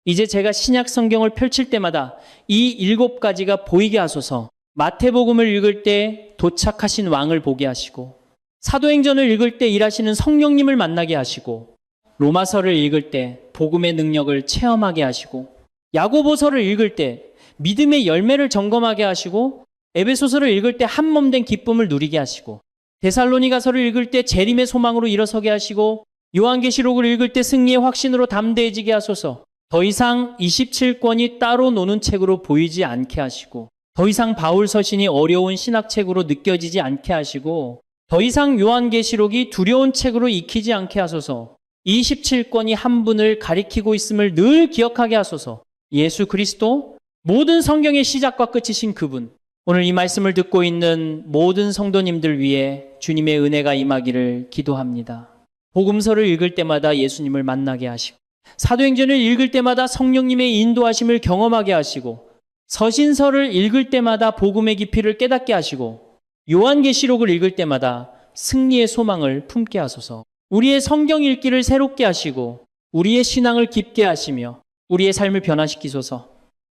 이제 제가 신약 성경을 펼칠 때마다 이 7가지가 보이게 하소서. 마태복음을 읽을 때 도착하신 왕을 보게 하시고, 사도행전을 읽을 때 일하시는 성령님을 만나게 하시고, 로마서를 읽을 때 복음의 능력을 체험하게 하시고, 야고보서를 읽을 때 믿음의 열매를 점검하게 하시고, 에베소서를 읽을 때 한 몸 된 기쁨을 누리게 하시고, 데살로니가서를 읽을 때 재림의 소망으로 일어서게 하시고, 요한계시록을 읽을 때 승리의 확신으로 담대해지게 하소서. 더 이상 27권이 따로 노는 책으로 보이지 않게 하시고, 더 이상 바울 서신이 어려운 신학책으로 느껴지지 않게 하시고, 더 이상 요한계시록이 두려운 책으로 익히지 않게 하소서. 27권이 한 분을 가리키고 있음을 늘 기억하게 하소서. 예수 그리스도, 모든 성경의 시작과 끝이신 그분, 오늘 이 말씀을 듣고 있는 모든 성도님들 위해 주님의 은혜가 임하기를 기도합니다. 복음서를 읽을 때마다 예수님을 만나게 하시고, 사도행전을 읽을 때마다 성령님의 인도하심을 경험하게 하시고, 서신서를 읽을 때마다 복음의 깊이를 깨닫게 하시고, 요한계시록을 읽을 때마다 승리의 소망을 품게 하소서. 우리의 성경 읽기를 새롭게 하시고 우리의 신앙을 깊게 하시며 우리의 삶을 변화시키소서.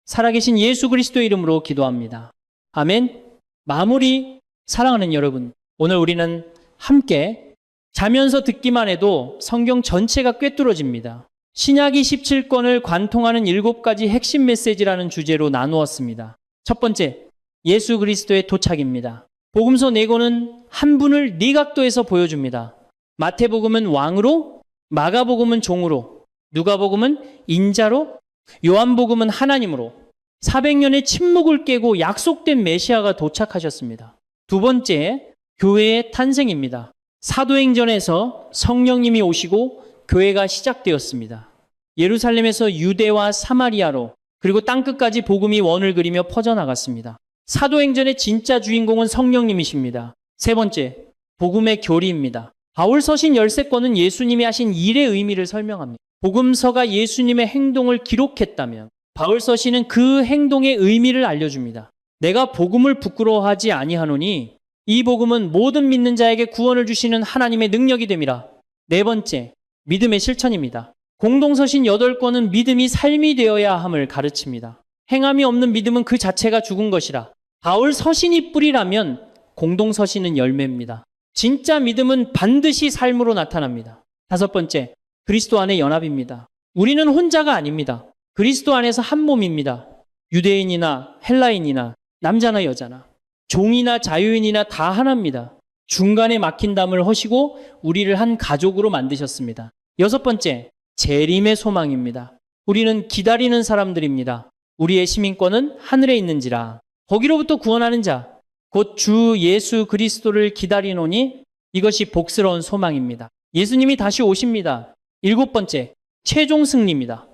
살아계신 예수 그리스도의 이름으로 기도합니다. 아멘. 마무리. 사랑하는 여러분, 오늘 우리는 함께 자면서 듣기만 해도 성경 전체가 꿰뚫어집니다. 신약 27권을 관통하는 7가지 핵심 메시지라는 주제로 나누었습니다. 첫 번째, 예수 그리스도의 도착입니다. 복음서 4권은 한 분을 4각도에서 보여줍니다. 마태복음은 왕으로, 마가복음은 종으로, 누가복음은 인자로, 요한복음은 하나님으로 400년의 침묵을 깨고 약속된 메시아가 도착하셨습니다. 두 번째, 교회의 탄생입니다. 사도행전에서 성령님이 오시고 교회가 시작되었습니다. 예루살렘에서 유대와 사마리아로 그리고 땅끝까지 복음이 원을 그리며 퍼져나갔습니다. 사도행전의 진짜 주인공은 성령님이십니다. 세 번째, 복음의 교리입니다. 바울 서신 13권은 예수님이 하신 일의 의미를 설명합니다. 복음서가 예수님의 행동을 기록했다면 바울 서신은 그 행동의 의미를 알려줍니다. 내가 복음을 부끄러워하지 아니하노니 이 복음은 모든 믿는 자에게 구원을 주시는 하나님의 능력이 됨이라. 네 번째, 믿음의 실천입니다. 공동서신 8권은 믿음이 삶이 되어야 함을 가르칩니다. 행함이 없는 믿음은 그 자체가 죽은 것이라. 바울 서신이 뿌리라면 공동서신은 열매입니다. 진짜 믿음은 반드시 삶으로 나타납니다. 다섯 번째, 그리스도 안의 연합입니다. 우리는 혼자가 아닙니다. 그리스도 안에서 한 몸입니다. 유대인이나 헬라인이나 남자나 여자나 종이나 자유인이나 다 하나입니다. 중간에 막힌 담을 허시고 우리를 한 가족으로 만드셨습니다. 여섯 번째, 재림의 소망입니다. 우리는 기다리는 사람들입니다. 우리의 시민권은 하늘에 있는지라. 거기로부터 구원하는 자, 곧 주 예수 그리스도를 기다리노니 이것이 복스러운 소망입니다. 예수님이 다시 오십니다. 일곱 번째, 최종 승리입니다.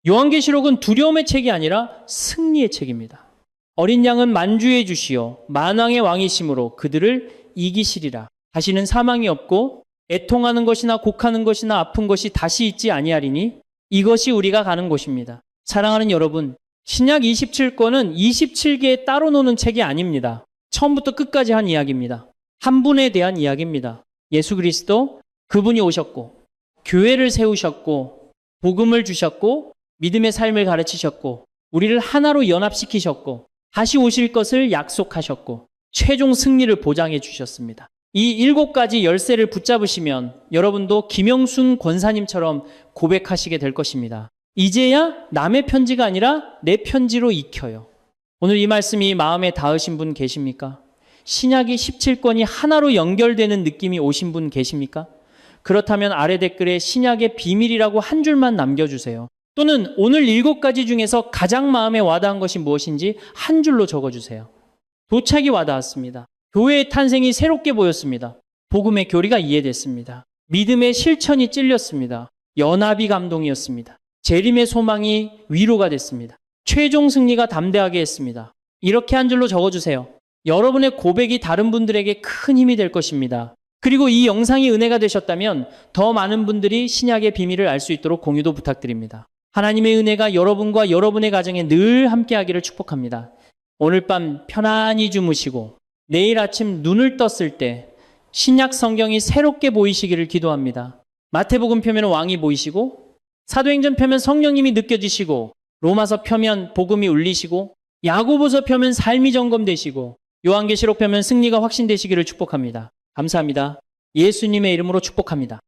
요한계시록은 두려움의 책이 아니라 승리의 책입니다. 어린 양은 만주의 주시요 만왕의 왕이심으로 그들을 이기시리라. 다시는 사망이 없고 애통하는 것이나 곡하는 것이나 아픈 것이 다시 있지 아니하리니 이것이 우리가 가는 곳입니다. 사랑하는 여러분, 신약 27권은 27개의 따로 노는 책이 아닙니다. 처음부터 끝까지 한 이야기입니다. 한 분에 대한 이야기입니다. 예수 그리스도, 그분이 오셨고 교회를 세우셨고 복음을 주셨고 믿음의 삶을 가르치셨고 우리를 하나로 연합시키셨고 다시 오실 것을 약속하셨고 최종 승리를 보장해 주셨습니다. 이 7가지 열쇠를 붙잡으시면 여러분도 김영순 권사님처럼 고백하시게 될 것입니다. 이제야 남의 편지가 아니라 내 편지로 익혀요. 오늘 이 말씀이 마음에 닿으신 분 계십니까? 신약이 17권이 하나로 연결되는 느낌이 오신 분 계십니까? 그렇다면 아래 댓글에 신약의 비밀이라고 한 줄만 남겨주세요. 또는 오늘 7가지 중에서 가장 마음에 와닿은 것이 무엇인지 한 줄로 적어주세요. 도착이 와닿았습니다. 교회의 탄생이 새롭게 보였습니다. 복음의 교리가 이해됐습니다. 믿음의 실천이 찔렸습니다. 연합이 감동이었습니다. 재림의 소망이 위로가 됐습니다. 최종 승리가 담대하게 했습니다. 이렇게 한 줄로 적어주세요. 여러분의 고백이 다른 분들에게 큰 힘이 될 것입니다. 그리고 이 영상이 은혜가 되셨다면 더 많은 분들이 신약의 비밀을 알 수 있도록 공유도 부탁드립니다. 하나님의 은혜가 여러분과 여러분의 가정에 늘 함께하기를 축복합니다. 오늘 밤 편안히 주무시고 내일 아침 눈을 떴을 때 신약 성경이 새롭게 보이시기를 기도합니다. 마태복음 펴면 왕이 보이시고 사도행전 펴면 성령님이 느껴지시고 로마서 펴면 복음이 울리시고 야고보서 펴면 삶이 점검되시고 요한계시록 펴면 승리가 확신되시기를 축복합니다. 감사합니다. 예수님의 이름으로 축복합니다.